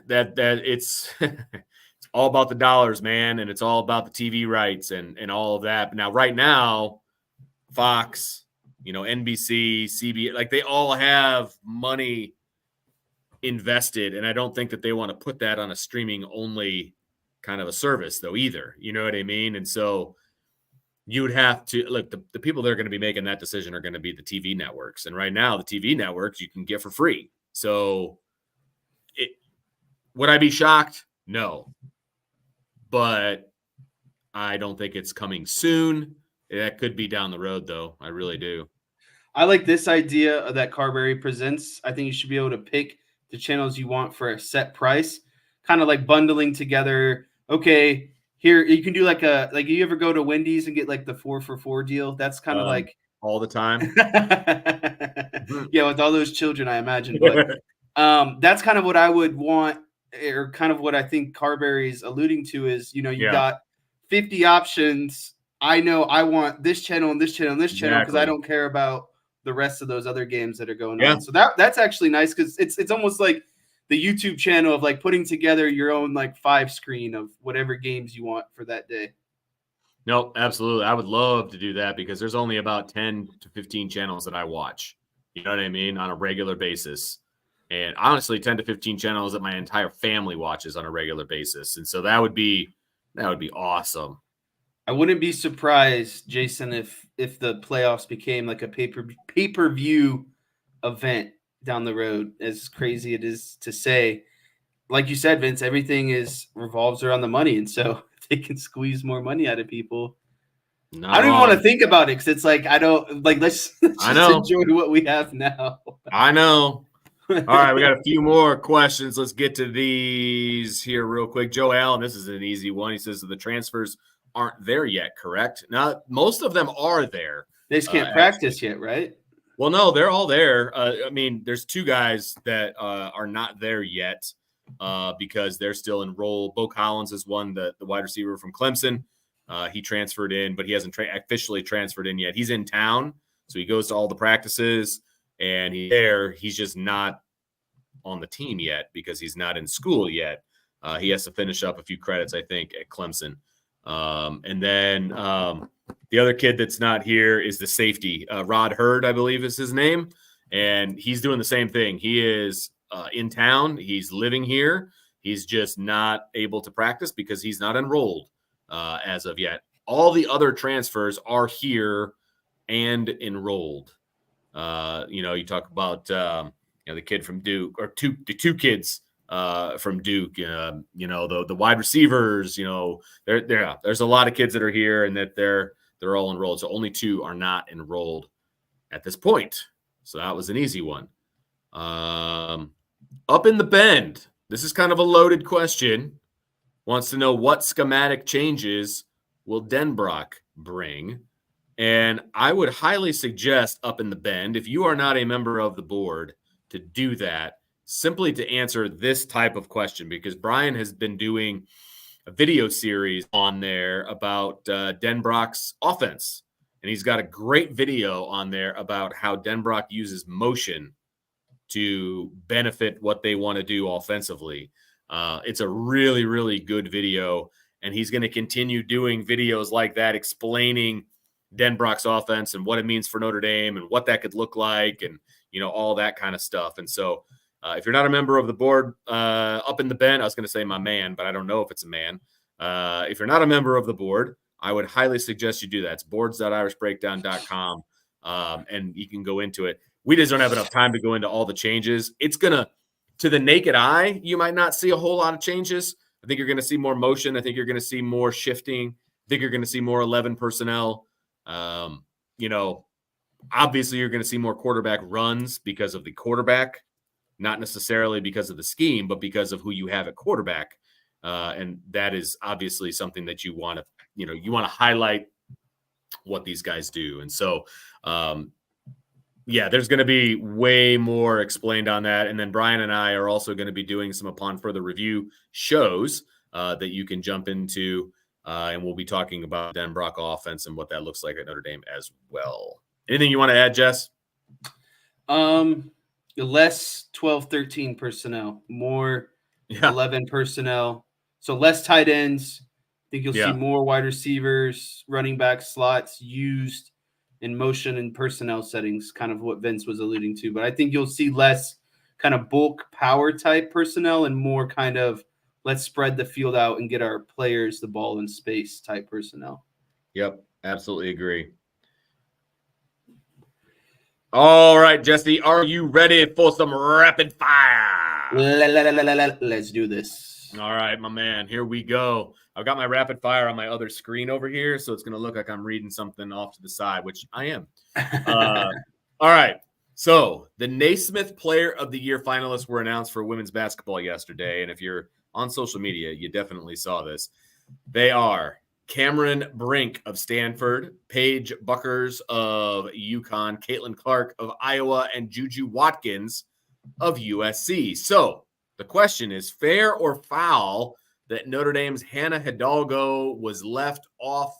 that it's it's all about the dollars, man, and it's all about the TV rights and all of that. But now, right now, Fox, NBC, CBS, like they all have money invested, and I don't think that they want to put that on a streaming only kind of a service though either. You know what I mean? And so you would have to look, the people that are going to be making that decision are going to be the TV networks. And right now, the TV networks you can get for free. So would I be shocked? No. But I don't think it's coming soon. That could be down the road, though. I really do. I like this idea that Carberry presents. I think you should be able to pick the channels you want for a set price, kind of like bundling together. Okay, here you can do like you ever go to Wendy's and get like the 4 for $4 deal? That's kind of like all the time. Yeah, with all those children, I imagine. But that's kind of what I would want, or kind of what I think Carberry's alluding to is, you got 50 options. I know I want this channel and this channel and this channel because I don't care about the rest of those other games that are going on. So that's actually nice because it's almost like the YouTube channel of like putting together your own like 5 screen of whatever games you want for that day. No, absolutely. I would love to do that because there's only about 10 to 15 channels that I watch. You know what I mean? On a regular basis. And honestly, 10 to 15 channels that my entire family watches on a regular basis. And so that would be awesome. I wouldn't be surprised, Jason, if the playoffs became like a pay-per-view event down the road, as crazy it is to say. Like you said, Vince, everything revolves around the money. And so if they can squeeze more money out of people, I don't even want to think about it because it's like, I don't like, let's just enjoy what we have now. I know. All right, we got a few more questions. Let's get to these here real quick. Joe Allen, this is an easy one. He says that the transfers aren't there yet, correct? Now, most of them are there. They just can't practice yet, right? Well, no, they're all there. I mean, there's 2 guys that are not there yet because they're still enrolled. Bo Collins is one, the wide receiver from Clemson. He transferred in, but he hasn't officially transferred in yet. He's in town, so he goes to all the practices, and he's there. He's just not on the team yet because he's not in school yet. He has to finish up a few credits, I think, at Clemson. And then the other kid that's not here is the safety. Rod Hurd, I believe is his name. And he's doing the same thing. He is in town. He's living here. He's just not able to practice because he's not enrolled as of yet. All the other transfers are here and enrolled. You talk about the kid from Duke, or the 2 kids from Duke, the wide receivers, there's a lot of kids that are here and that they're all enrolled. So only 2 are not enrolled at this point. So that was an easy one. Up in the Bend, this is kind of a loaded question. Wants to know what schematic changes will Denbrock bring? And I would highly suggest Up in the Bend, if you are not a member of the board, to do that, simply to answer this type of question, because Brian has been doing a video series on there about Denbrock's offense. And he's got a great video on there about how Denbrock uses motion to benefit what they want to do offensively. It's a really, really good video. And he's going to continue doing videos like that, explaining Denbrock's offense and what it means for Notre Dame and what that could look like and, all that kind of stuff. And so if you're not a member of the board, Up in the Bend, I was going to say my man, but I don't know if it's a man. If you're not a member of the board, I would highly suggest you do that. It's boards.irishbreakdown.com, and you can go into it. We just don't have enough time to go into all the changes. It's going to the naked eye, you might not see a whole lot of changes. I think you're going to see more motion. I think you're going to see more shifting. I think you're going to see more 11 personnel. Obviously you're going to see more quarterback runs because of the quarterback, not necessarily because of the scheme, but because of who you have at quarterback. And that is obviously something that you want to highlight what these guys do. And so, there's going to be way more explained on that. And then Brian and I are also going to be doing some Upon Further Review shows that you can jump into. And we'll be talking about Denbrock offense and what that looks like at Notre Dame as well. Anything you want to add, Jess? Less 12-13 personnel, more Yeah. 11 personnel. So less tight ends. I think you'll see Yeah. more wide receivers, running back slots used in motion and personnel settings, kind of what Vince was alluding to. But I think you'll see less kind of bulk power type personnel and more kind of let's spread the field out and get our players the ball in space type personnel. Yep. Absolutely agree. All right, Jesse, are you ready for some rapid fire? Let's do this. All right, my man, here we go. I've got my rapid fire on my other screen over here, so it's going to look like I'm reading something off to the side, which I am. All right. So the Naismith Player of the Year finalists were announced for women's basketball yesterday. And if you're on social media, you definitely saw this. They are Cameron Brink of Stanford, Paige Buckers of UConn, Caitlyn Clark of Iowa, and Juju Watkins of USC. So the question is, fair or foul that Notre Dame's Hannah Hidalgo was left off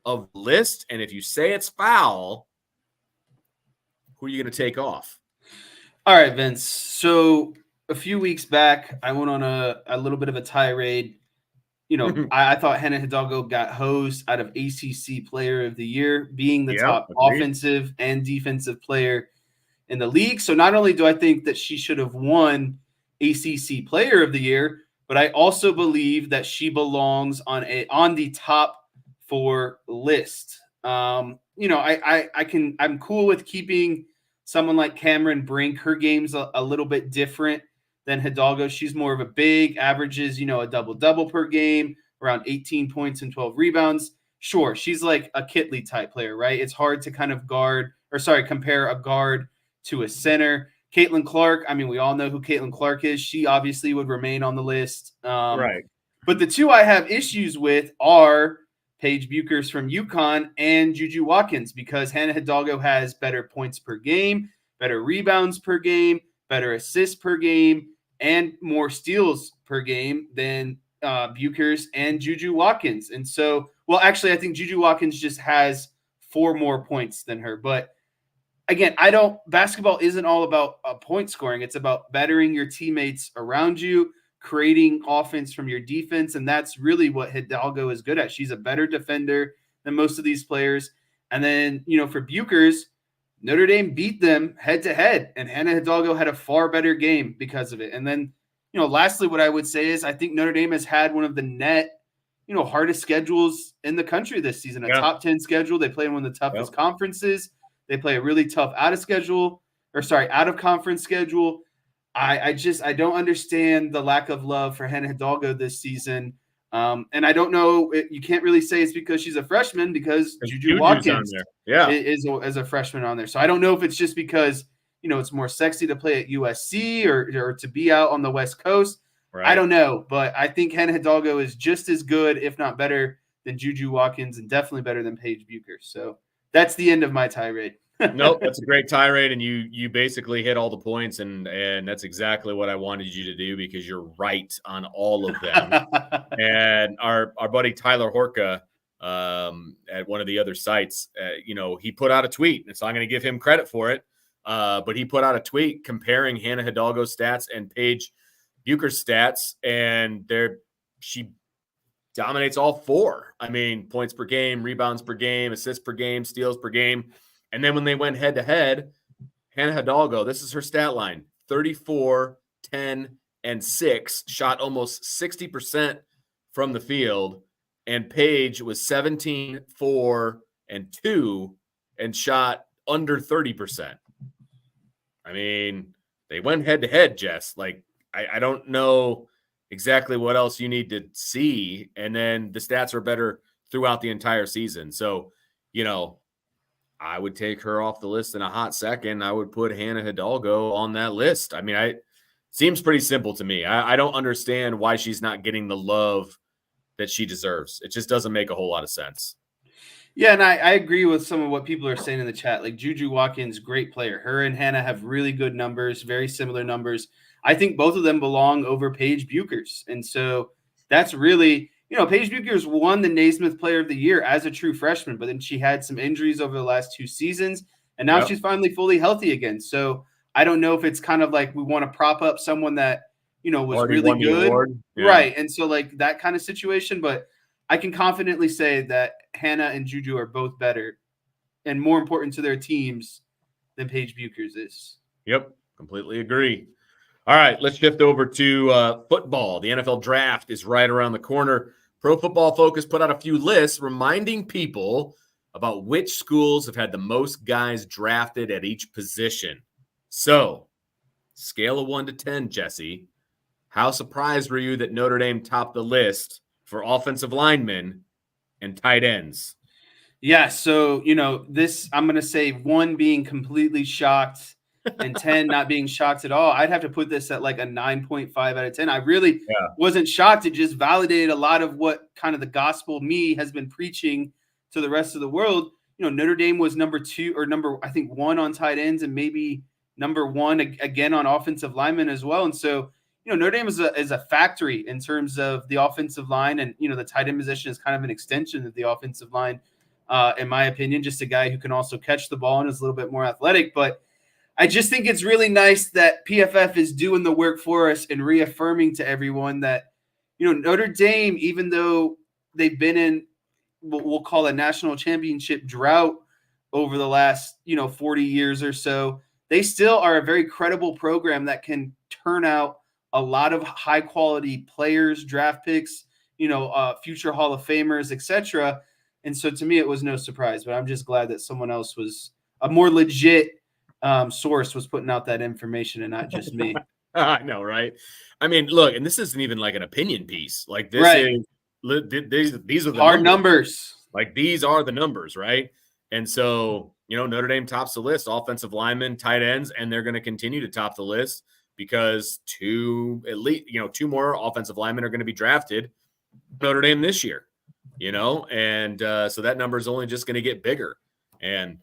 of the list? And if you say it's foul, who are you going to take off? All right, Vince. So a few weeks back, I went on a little bit of a tirade. You know, I thought Hannah Hidalgo got hosed out of ACC Player of the Year, being the top offensive and defensive player in the league. So not only do I think that she should have won ACC Player of the Year, but I also believe that she belongs on the top 4 list. You know, I'm cool with keeping someone like Cameron Brink. Her game's a little bit different than Hidalgo. She's more of a big, averages, you know, a double-double per game, around 18 points and 12 rebounds. Sure, she's like a Kitley type player, right? It's hard to kind of compare a guard to a center. Caitlyn Clark, I mean, we all know who Caitlyn Clark is. She obviously would remain on the list. Right. But the two I have issues with are Paige Buchers from UConn and Juju Watkins, because Hannah Hidalgo has better points per game, better rebounds per game, better assists per game, and more steals per game than Buchers and Juju Watkins. And so, well, actually, I think Juju Watkins just has 4 more points than her. But again, basketball isn't all about point scoring. It's about bettering your teammates around you, creating offense from your defense. And that's really what Hidalgo is good at. She's a better defender than most of these players. And then, you know, for Buchers, Notre Dame beat them head to head, and Hannah Hidalgo had a far better game because of it. And then, you know, lastly, what I would say is I think Notre Dame has had one of the hardest schedules in the country this season, a top 10 schedule. They play in one of the toughest conferences. They play a really tough out of conference schedule. I don't understand the lack of love for Hannah Hidalgo this season. And I don't know, you can't really say it's because she's a freshman, because Juju Watkins is a freshman on there. So I don't know if it's just because, you know, it's more sexy to play at USC or to be out on the West Coast. Right. I don't know, but I think Hannah Hidalgo is just as good, if not better, than Juju Watkins, and definitely better than Paige Buchers. So that's the end of my tirade. Nope, that's a great tirade, and you basically hit all the points, and that's exactly what I wanted you to do, because you're right on all of them. And our buddy Tyler Horka at one of the other sites, you know, he put out a tweet, and so I'm going to give him credit for it. But he put out a tweet comparing Hannah Hidalgo's stats and Paige Buchers' stats, and she dominates all 4. I mean, points per game, rebounds per game, assists per game, steals per game. And then when they went head to head, Hannah Hidalgo, this is her stat line: 34, 10, and 6, shot almost 60% from the field. And Paige was 17, 4, and 2, and shot under 30%. I mean, they went head to head, Jess. Like, I don't know exactly what else you need to see. And then the stats are better throughout the entire season. So, you know, I would take her off the list in a hot second. I would put Hannah Hidalgo on that list. I mean, seems pretty simple to me. I don't understand why she's not getting the love that she deserves. It just doesn't make a whole lot of sense. Yeah, and I agree with some of what people are saying in the chat. Like, Juju Watkins, great player. Her and Hannah have really good numbers, very similar numbers. I think both of them belong over Paige Buchers. And so that's really, you know, Paige Buchers won the Naismith Player of the Year as a true freshman, but then she had some injuries over the last 2 seasons, and now she's finally fully healthy again. So I don't know if it's kind of like we want to prop up someone that, was Already really won the good. award. Yeah. Right. And so like that kind of situation, but I can confidently say that Hannah and Juju are both better and more important to their teams than Paige Buchers is. Yep. Completely agree. All right, let's shift over to football. The NFL draft is right around the corner. Pro Football Focus put out a few lists reminding people about which schools have had the most guys drafted at each position. So, scale of 1 to 10, Jesse, how surprised were you that Notre Dame topped the list for offensive linemen and tight ends? Yeah, so this I'm gonna say 1 being completely shocked and 10 not being shocked at all. I'd have to put this at like a 9.5 out of 10. I really wasn't shocked. It just validated a lot of what kind of the gospel me has been preaching to the rest of the world. Notre Dame was number 2 or I think 1 on tight ends and maybe number 1 again on offensive linemen as well. And so Notre Dame is a factory in terms of the offensive line, and the tight end position is kind of an extension of the offensive line. In my opinion, just a guy who can also catch the ball and is a little bit more athletic. But I just think it's really nice that PFF is doing the work for us and reaffirming to everyone that, Notre Dame, even though they've been in what we'll call a national championship drought over the last, 40 years or so, they still are a very credible program that can turn out a lot of high quality players, draft picks, future Hall of Famers, etc. And so to me, it was no surprise, but I'm just glad that someone else was a more legit source was putting out that information and not just me. I know, right? I mean, look, and this isn't even like an opinion piece. Like this Right. these are the hard numbers. Like these are the numbers, right? And so, Notre Dame tops the list, offensive linemen, tight ends, and they're going to continue to top the list because two more offensive linemen are going to be drafted Notre Dame this year. And so that number is only just going to get bigger. And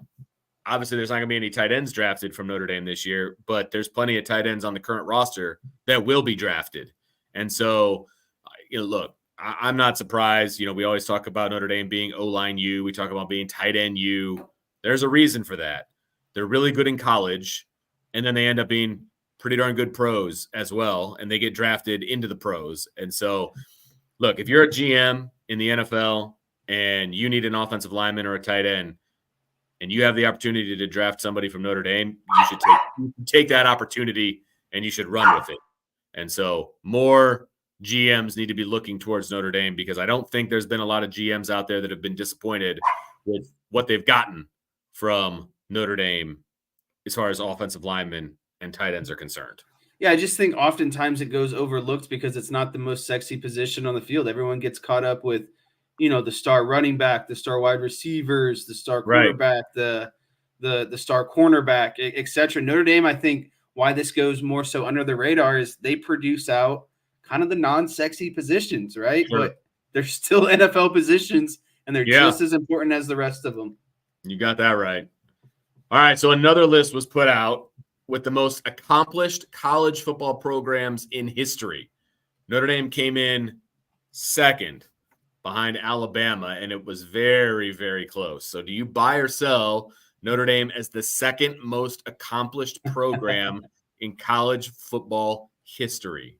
obviously there's not going to be any tight ends drafted from Notre Dame this year, but there's plenty of tight ends on the current roster that will be drafted. And so, look, I'm not surprised. We always talk about Notre Dame being O-line U. We talk about being tight end U. There's a reason for that. They're really good in college, and then they end up being pretty darn good pros as well, and they get drafted into the pros. And so, look, if you're a GM in the NFL and you need an offensive lineman or a tight end, and you have the opportunity to draft somebody from Notre Dame, you should take that opportunity and you should run with it. And so more GMs need to be looking towards Notre Dame because I don't think there's been a lot of GMs out there that have been disappointed with what they've gotten from Notre Dame as far as offensive linemen and tight ends are concerned. Yeah, I just think oftentimes it goes overlooked because it's not the most sexy position on the field. Everyone gets caught up with, the star running back, the star wide receivers, the star quarterback, the star cornerback, etc. Notre Dame, I think why this goes more so under the radar is they produce out kind of the non-sexy positions, right? Sure. But they're still NFL positions, and they're just as important as the rest of them. You got that right. All right, so another list was put out with the most accomplished college football programs in history. Notre Dame came in second behind Alabama, and it was very, very close. So do you buy or sell Notre Dame as the second most accomplished program in college football history?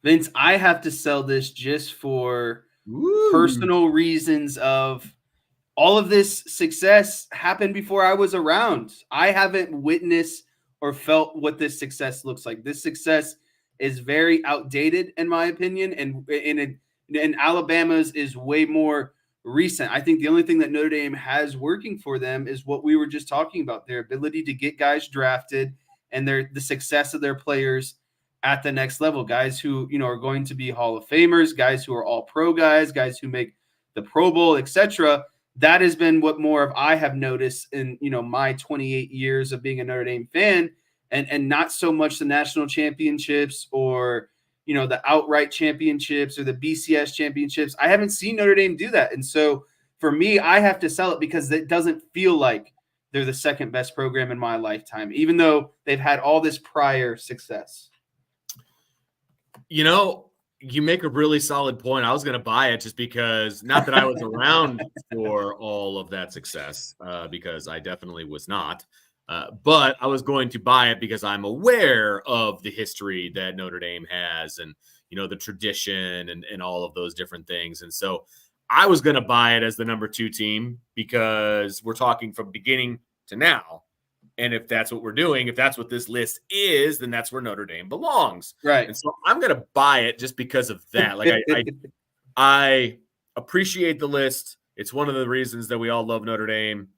Vince, I have to sell this just for personal reasons of all of this success happened before I was around. I haven't witnessed or felt what this success looks like. This success is very outdated, in my opinion, and Alabama's is way more recent. I think the only thing that Notre Dame has working for them is what we were just talking about, their ability to get guys drafted and the success of their players at the next level, guys who, are going to be Hall of Famers, guys who are all pro guys who make the Pro Bowl, etc. That has been what more of I have noticed in, my 28 years of being a Notre Dame fan, and not so much the national championships or, the outright championships or the BCS championships. I haven't seen Notre Dame do that. And so for me, I have to sell it because it doesn't feel like they're the second best program in my lifetime, even though they've had all this prior success. You make a really solid point. I was going to buy it just because, not that I was around for all of that success, because I definitely was not. But I was going to buy it because I'm aware of the history that Notre Dame has and, the tradition and all of those different things. And so I was going to buy it as the number 2 team because we're talking from beginning to now. And if that's what we're doing, if that's what this list is, then that's where Notre Dame belongs. Right. And so I'm going to buy it just because of that. Like I appreciate the list. It's one of the reasons that we all love Notre Dame.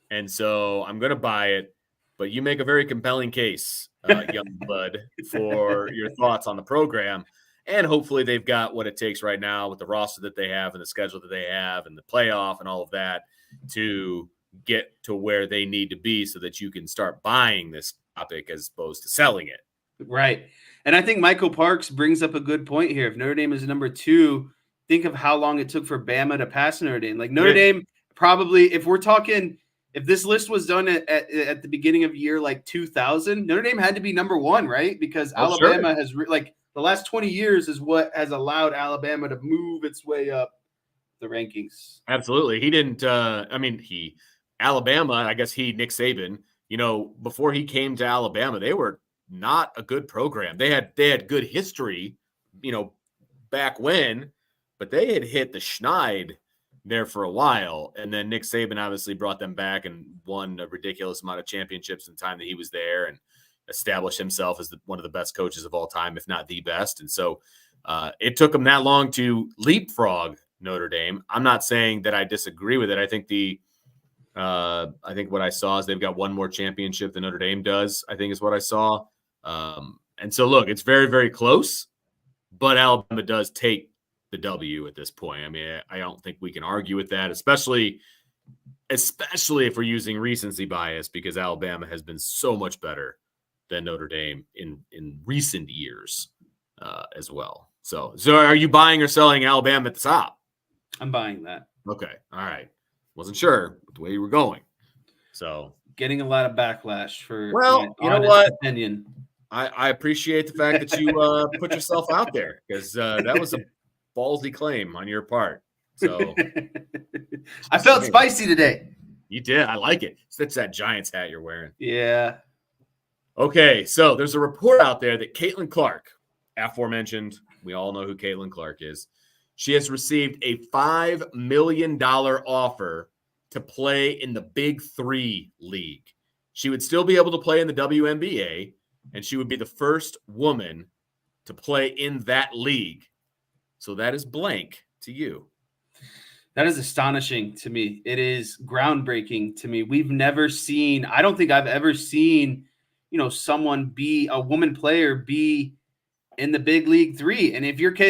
And so I'm going to buy it. But you make a very compelling case, young blood, for your thoughts on the program. And hopefully they've got what it takes right now with the roster that they have and the schedule that they have and the playoff and all of that to get to where they need to be so that you can start buying this topic as opposed to selling it. Right. And I think Michael Parks brings up a good point here. If Notre Dame is number 2, think of how long it took for Bama to pass Notre Dame. Like Notre Dame probably, if we're talking – if this list was done at the beginning of year like 2000, Notre Dame had to be number 1, right? Because Alabama has the last 20 years is what has allowed Alabama to move its way up the rankings. Absolutely. He didn't Alabama, I guess Nick Saban, before he came to Alabama, they were not a good program. They had good history, back when, but they had hit the schneid there for a while. And then Nick Saban obviously brought them back and won a ridiculous amount of championships in the time that he was there and established himself as one of the best coaches of all time, if not the best. And so it took him that long to leapfrog Notre Dame. I'm not saying that I disagree with it. I think I think what I saw is they've got one more championship than Notre Dame does, I think is what I saw. And so look, it's very, very close, but Alabama does take the W at this point. I mean, I don't think we can argue with that, especially if we're using recency bias, because Alabama has been so much better than Notre Dame in recent years as well. So are you buying or selling Alabama at the top? I'm buying that. Okay. All right. Wasn't sure the way you were going. So getting a lot of backlash for you know what? Opinion. I appreciate the fact that you put yourself out there, because that was a ballsy claim on your part. So I felt spicy today. You did. I like it. It's that Giants hat you're wearing. Yeah. Okay, so there's a report out there that Caitlyn Clark, aforementioned, we all know who Caitlyn Clark is. She has received a $5 million offer to play in the Big 3 league. She would still be able to play in the WNBA, and she would be the first woman to play in that league. So that is blank to you. That is astonishing to me. It is groundbreaking to me. We've never seen, I don't think I've ever seen, someone be a woman player be in the Big League 3. And if you're Big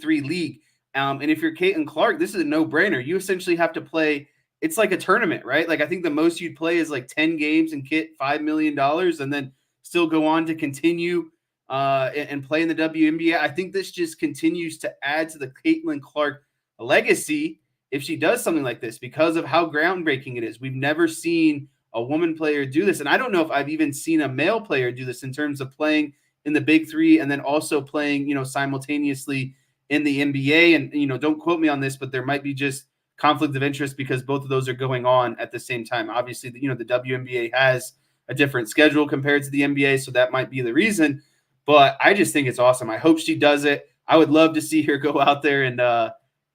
3 league. And if you're Caitlyn Clark, this is a no-brainer. You essentially have to play, it's like a tournament, right? Like I think the most you'd play is like 10 games and get $5 million and then still go on to continue and play in the WNBA. I think this just continues to add to the Caitlyn Clark legacy if she does something like this because of how groundbreaking it is. We've never seen a woman player do this. And I don't know if I've even seen a male player do this in terms of playing in the Big 3 and then also playing, simultaneously in the NBA. And, don't quote me on this, but there might be just conflict of interest because both of those are going on at the same time. Obviously, the WNBA has a different schedule compared to the NBA, so that might be the reason. But I just think it's awesome. I hope she does it. I would love to see her go out there and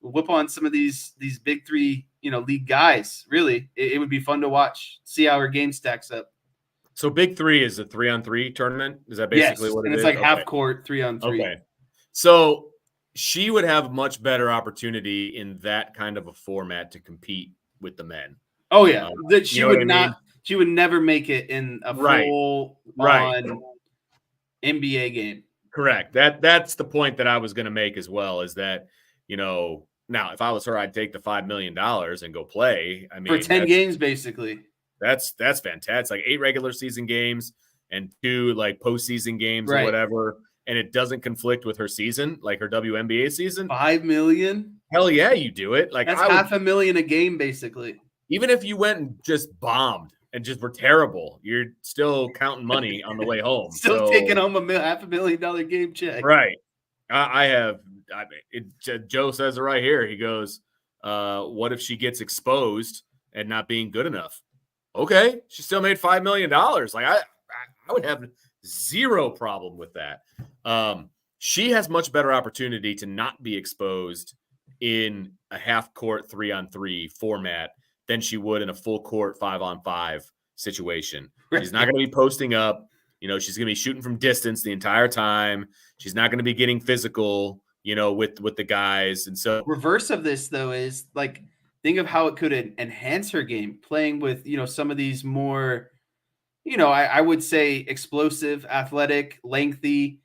whip on some of these Big 3, league guys. Really, it would be fun to watch, see how her game stacks up. So Big 3 is a 3-on-3 tournament? Is that basically what it is? And it's like half court, 3-on-3. Okay. So she would have much better opportunity in that kind of a format to compete with the men. Oh yeah, she would not. She would never make it in a full on NBA game. Correct. That's the point that I was going to make as well. Is that now if I was her, I'd take the $5 million and go play. I mean, for 10 games basically. That's fantastic. Like 8 regular season games and 2 like postseason games or whatever. And it doesn't conflict with her season, like her WNBA season. $5 million? Hell yeah, you do it. Like that's $500,000 a game, basically. Even if you went and just bombed and just were terrible, you're still counting money on the way home. Still taking home a $500,000 game check. Right. Joe says it right here. He goes, what if she gets exposed and not being good enough? Okay, she still made $5 million. Like I would have zero problem with that. She has much better opportunity to not be exposed in a half court 3-on-3 format than she would in a full court 5-on-5 situation. She's not going to be posting up. She's going to be shooting from distance the entire time. She's not going to be getting physical, with the guys. And so reverse of this though is like, think of how it could enhance her game playing with, some of these more, I would say explosive, athletic, lengthy,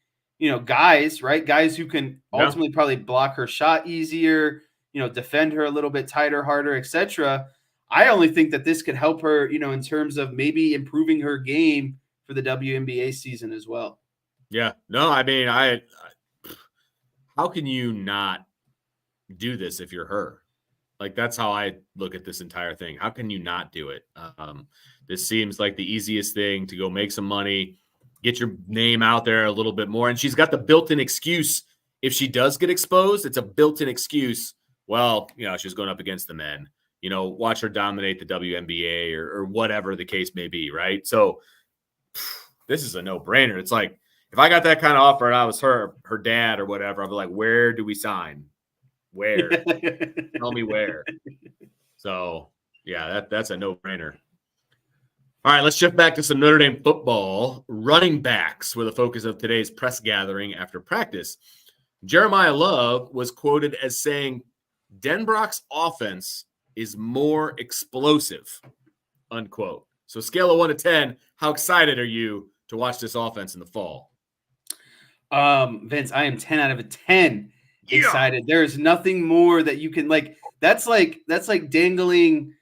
guys, right? Guys who can ultimately probably block her shot easier, defend her a little bit tighter, harder, etc. I only think that this could help her, in terms of maybe improving her game for the WNBA season as well. Yeah. No, I mean, how can you not do this if you're her? Like, that's how I look at this entire thing. How can you not do it? This seems like the easiest thing to go make some money, get your name out there a little bit more. And she's got the built-in excuse. If she does get exposed, it's a built-in excuse. Well, she's going up against the men. Watch her dominate the WNBA or whatever the case may be, right? So this is a no-brainer. It's like, if I got that kind of offer and I was her dad or whatever, I'd be like, where do we sign? Where? Tell me where. So, yeah, that's a no-brainer. All right, let's shift back to some Notre Dame football. Running backs were the focus of today's press gathering after practice. Jeremiah Love was quoted as saying, Denbrock's offense is more explosive, unquote. So scale of 1 to 10, how excited are you to watch this offense in the fall? Vince, I am 10 out of 10 excited. There's nothing more that you can that's like dangling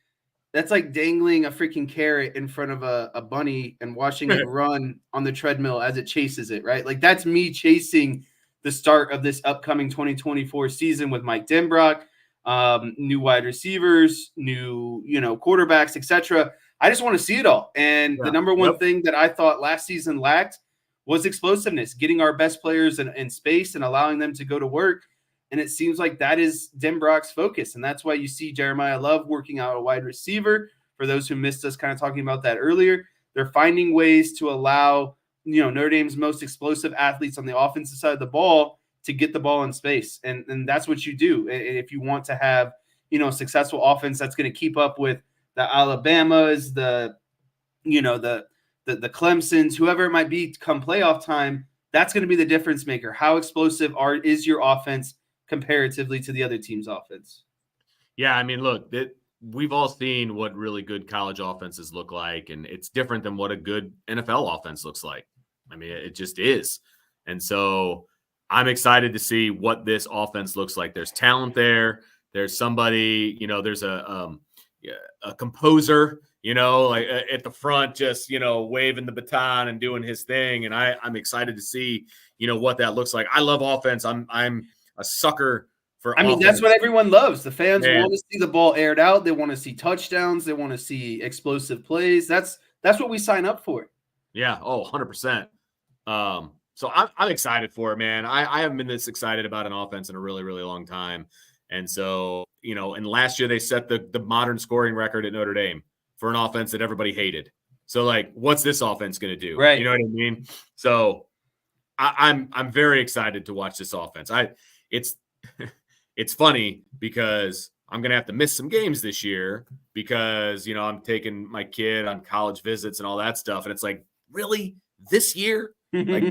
a freaking carrot in front of a bunny and watching it run on the treadmill as it chases it, right? Like, that's me chasing the start of this upcoming 2024 season with Mike Denbrock, new wide receivers, new, quarterbacks, etc. I just want to see it all. And the number one thing that I thought last season lacked was explosiveness, getting our best players in space and allowing them to go to work. And it seems like that is Denbrock's focus. And that's why you see Jeremiah Love working out a wide receiver. For those who missed us kind of talking about that earlier, they're finding ways to allow, Notre Dame's most explosive athletes on the offensive side of the ball to get the ball in space. And that's what you do. And if you want to have, a successful offense that's going to keep up with the Alabamas, the Clemsons, whoever it might be come playoff time, that's going to be the difference maker. How explosive is your offense comparatively to the other team's offense? Yeah, I mean, look, we've all seen what really good college offenses look like, and it's different than what a good NFL offense looks like. I mean, it just is. And so I'm excited to see what this offense looks like. There's talent there. There's somebody, there's a composer, like at the front, just, waving the baton and doing his thing. And I'm excited to see, what that looks like. I love offense. I'm a sucker for offense. That's what everyone loves. The fans want to see the ball aired out. They want to see touchdowns. They want to see explosive plays. That's what we sign up for. Yeah. Oh, 100%. So I'm excited for it, man. I haven't been this excited about an offense in a really, really long time. And so, and last year they set the modern scoring record at Notre Dame for an offense that everybody hated. So, like, what's this offense going to do? Right. You know what I mean? So I'm very excited to watch this offense. It's funny because I'm going to have to miss some games this year because, I'm taking my kid on college visits and all that stuff. And it's like, really? This year? Like,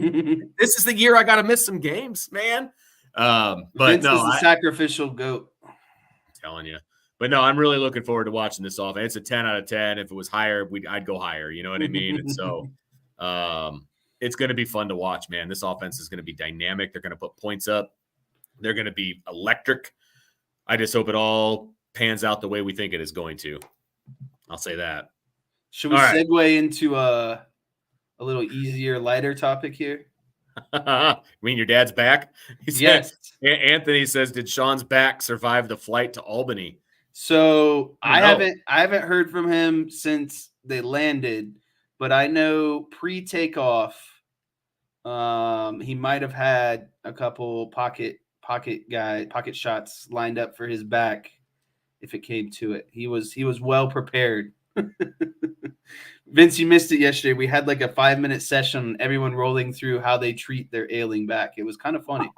this is the year I got to miss some games, man. But Vince no, is the sacrificial goat. I'm telling you. But no, I'm really looking forward to watching this offense. It's a 10 out of 10. If it was higher, I'd go higher. You know what I mean? And so it's going to be fun to watch, man. This offense is going to be dynamic. They're going to put points up. They're going to be electric. I just hope it all pans out the way we think it is going to. I'll say that. Should we segue into a little easier, lighter topic here? You mean your dad's back? Yes. Anthony says, did Sean's back survive the flight to Albany? So I haven't heard from him since they landed, but I know pre-takeoff, he might have had a couple pocket shots lined up for his back if it came to it. He was well prepared Vince, you missed it yesterday. We had like a 5-minute session, everyone rolling through how they treat their ailing back. It was kind of funny.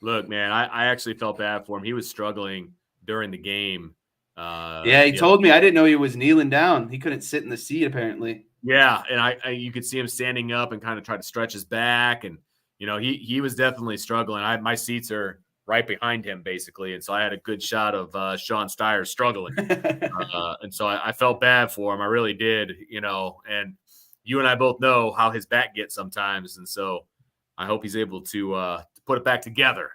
Look, man, I actually felt bad for him. He was struggling during the game. Yeah, he told me. I didn't know he was kneeling down. He couldn't sit in the seat, apparently. Yeah, and you could see him standing up and kind of try to stretch his back, and he was definitely struggling. My seats are right behind him, basically, and so I had a good shot of Sean Steyer struggling, and so I felt bad for him. I really did, and you and I both know how his back gets sometimes, and so I hope he's able to put it back together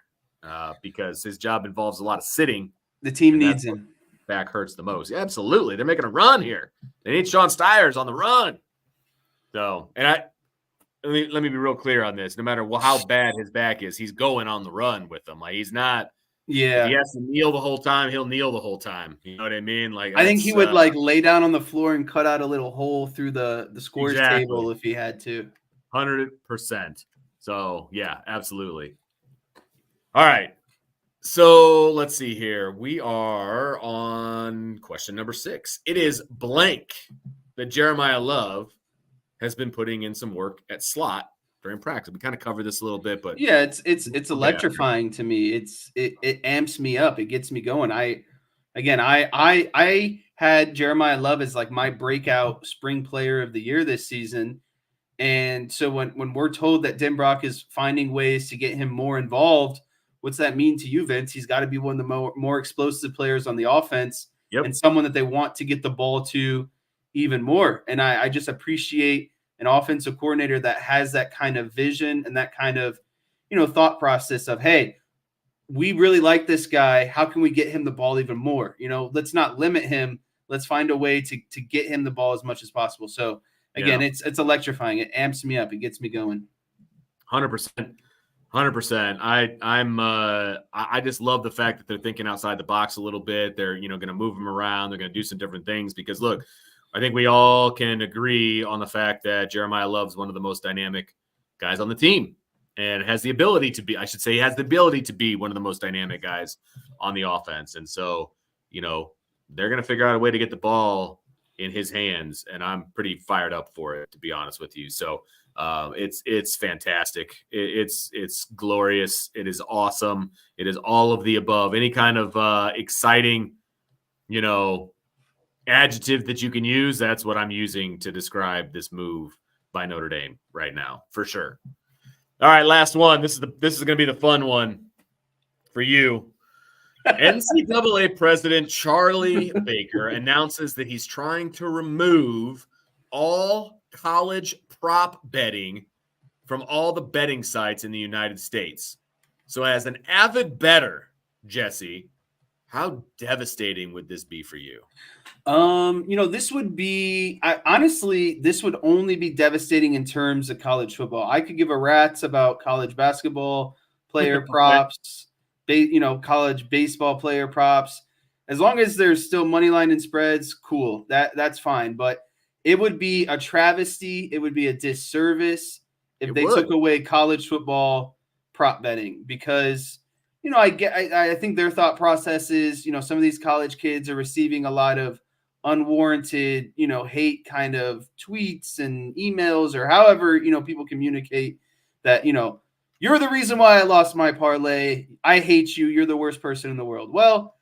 because his job involves a lot of sitting. The team needs him. Back hurts the most. Yeah, absolutely. They're making a run here. They need Sean Steyer's on the run. So, and let me be real clear on this. No matter how bad his back is, he's going on the run with them. Like, he's not. Yeah. If he has to kneel the whole time, he'll kneel the whole time. You know what I mean? Like, I think he would lay down on the floor and cut out a little hole through the scores table if he had to. 100%. So, yeah, absolutely. All right. So let's see here. We are on question number 6. It is blank that Jeremiah Love has been putting in some work at slot during practice. We kind of covered this a little bit, but yeah, it's electrifying to me. It amps me up. It gets me going. I had Jeremiah Love as like my breakout spring player of the year this season. And so when we're told that Denbrock is finding ways to get him more involved, what's that mean to you, Vince? He's got to be one of the more explosive players on the offense and someone that they want to get the ball to even more. And I just appreciate an offensive coordinator that has that kind of vision and that kind of, thought process of, hey, we really like this guy. How can we get him the ball even more? Let's not limit him. Let's find a way to get him the ball as much as possible. So again, it's electrifying. It amps me up. It gets me going. 100%. 100%. I just love the fact that they're thinking outside the box a little bit. They're, going to move him around. They're going to do some different things because, look, I think we all can agree on the fact that Jeremiah Love's one of the most dynamic guys on the team and has the ability to be, I should say, he has the ability to be one of the most dynamic guys on the offense. And so, they're going to figure out a way to get the ball in his hands, and I'm pretty fired up for it, to be honest with you. So, it's fantastic. It's glorious. It is awesome. It is all of the above. Any kind of exciting, adjective that you can use, that's what I'm using to describe this move by Notre Dame right now, for sure. All right, last one. This is going to be the fun one for you. NCAA President Charlie Baker announces that he's trying to remove all college prop betting from all the betting sites in the United States. So as an avid bettor, Jesse, how devastating would this be for you? This would be honestly, this would only be devastating in terms of college football. I could give a rat's about college basketball player props, college baseball player props. As long as there's still money line and spreads, cool. That's fine. But it would be a travesty. It would be a disservice if they took away college football prop betting because, I think their thought process is, some of these college kids are receiving a lot of unwarranted, hate kind of tweets and emails or however, people communicate that, you're the reason why I lost my parlay. I hate you. You're the worst person in the world. Well,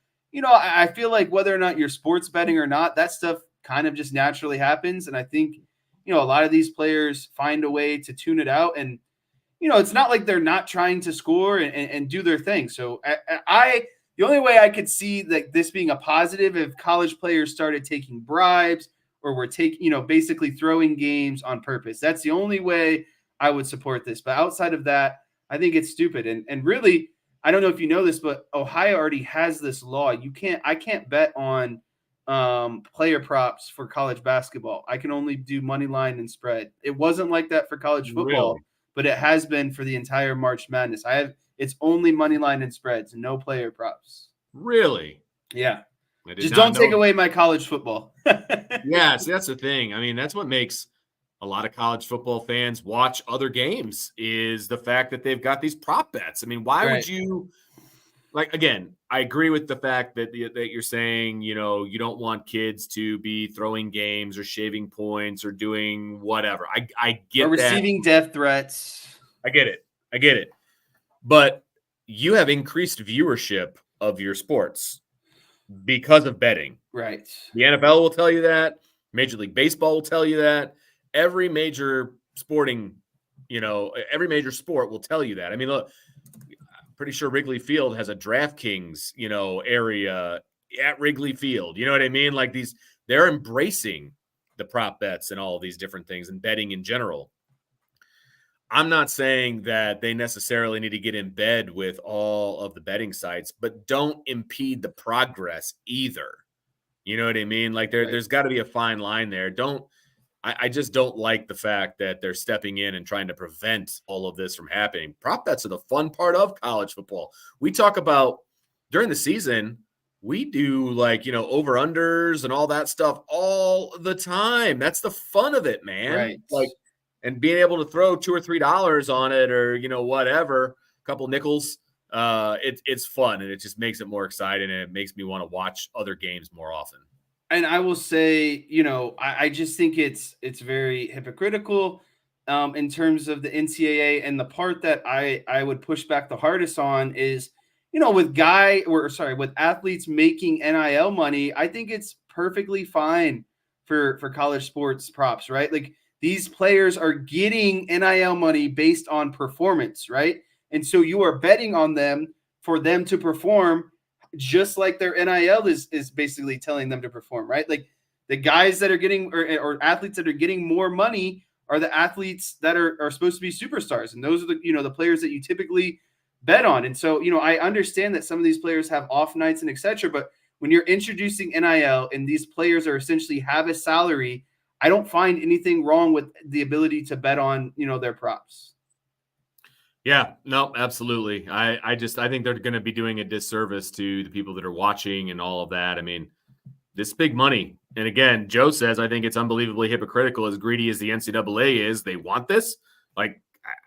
I feel like whether or not you're sports betting or not, that stuff kind of just naturally happens. And I think, a lot of these players find a way to tune it out. And, it's not like they're not trying to score and do their thing. So the only way I could see like this being a positive if college players started taking bribes or were basically throwing games on purpose. That's the only way I would support this. But outside of that, I think it's stupid. And really, I don't know if you know this, but Ohio already has this law. I can't bet on player props for college basketball. I can only do money line and spread. It wasn't like that for college football, but it has been for the entire March Madness. It's only money line and spreads, no player props. Really? Yeah. Just don't take away my college football. Yeah, see, that's the thing. I mean, that's what makes a lot of college football fans watch other games is the fact that they've got these prop bets. I mean, why would you like, again, I agree with the fact that you're saying, you don't want kids to be throwing games or shaving points or doing whatever. I get or receiving death threats. I get it. But you have increased viewership of your sports because of betting. Right. The NFL will tell you that. Major League Baseball will tell you that. Every major sporting, every major sport will tell you that. I mean, look, I'm pretty sure Wrigley Field has a DraftKings, area at Wrigley Field. You know what I mean? Like they're embracing the prop bets and all of these different things and betting in general. I'm not saying that they necessarily need to get in bed with all of the betting sites, but don't impede the progress either. You know what I mean? Like there's got to be a fine line there. I just don't like the fact that they're stepping in and trying to prevent all of this from happening. Prop bets are the fun part of college football. We talk about during the season, we do over-unders and all that stuff all the time. That's the fun of it, man. Right. And being able to throw $2 or $3 on it or, whatever, a couple nickels, it's fun. And it just makes it more exciting. And it makes me want to watch other games more often. And I will say, I just think it's very hypocritical in terms of the NCAA. And the part that I would push back the hardest on is, with athletes making NIL money, I think it's perfectly fine for college sports props, right? Like, these players are getting NIL money based on performance, right? And so you are betting on them for them to perform just like their NIL is basically telling them to perform, right? Like the guys that are getting or athletes that are getting more money are the athletes that are supposed to be superstars. And those are the players that you typically bet on. And so, I understand that some of these players have off nights and et cetera, but when you're introducing NIL and these players are essentially have a salary, I don't find anything wrong with the ability to bet on, their props. Yeah, no, absolutely. I think they're going to be doing a disservice to the people that are watching and all of that. I mean, this big money. And again, Joe says, I think it's unbelievably hypocritical, as greedy as the NCAA is. They want this. Like,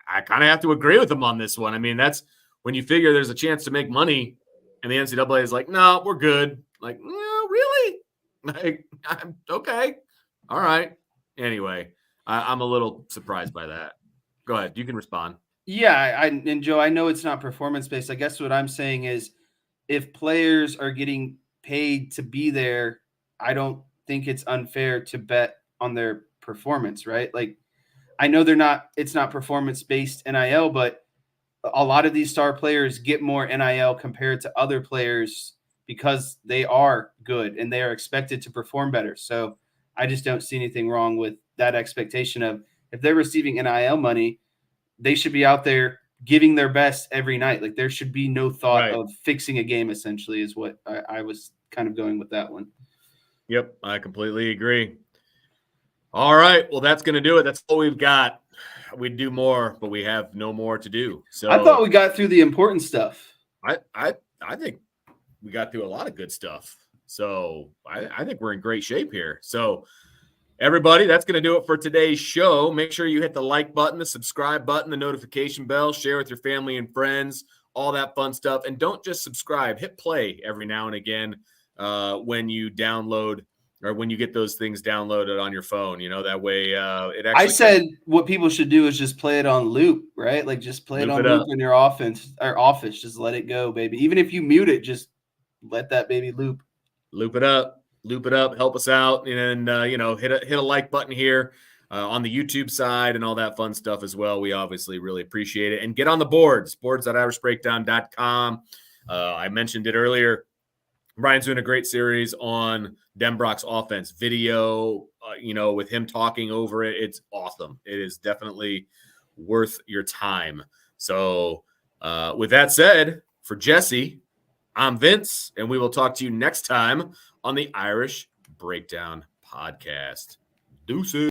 I kind of have to agree with them on this one. I mean, that's when you figure there's a chance to make money and the NCAA is like, no, we're good. Like, no, really? Like, I'm okay. All right. Anyway, I'm a little surprised by that. Go ahead. You can respond. Yeah. And Joe, I know it's not performance based. I guess what I'm saying is if players are getting paid to be there, I don't think it's unfair to bet on their performance, right? Like, I know it's not performance based NIL, but a lot of these star players get more NIL compared to other players because they are good and they are expected to perform better. So I just don't see anything wrong with that expectation of if they're receiving NIL money, they should be out there giving their best every night. Like there should be no thought of fixing a game, essentially, is what I was kind of going with that one. Yep, I completely agree. All right. Well, that's going to do it. That's all we've got. We'd do more, but we have no more to do. So I thought we got through the important stuff. I think we got through a lot of good stuff. So I think we're in great shape here. So everybody, that's going to do it for today's show. Make sure you hit the like button, the subscribe button, the notification bell, share with your family and friends, all that fun stuff. And don't just subscribe, hit play every now and again when you download or when you get those things downloaded on your phone, that way it actually. I said what people should do is just play it on loop, right? Like just play it on loop in your office. Just let it go, baby. Even if you mute it, just let that baby loop. Loop it up, help us out. And hit a like button here on the YouTube side and all that fun stuff as well. We obviously really appreciate it. And get on the boards at irishbreakdown.com. I mentioned it earlier. Brian's doing a great series on Denbrock's offense video, with him talking over it. It's awesome. It is definitely worth your time. So with that said, for Jesse, I'm Vince, and we will talk to you next time on the Irish Breakdown Podcast. Deuces.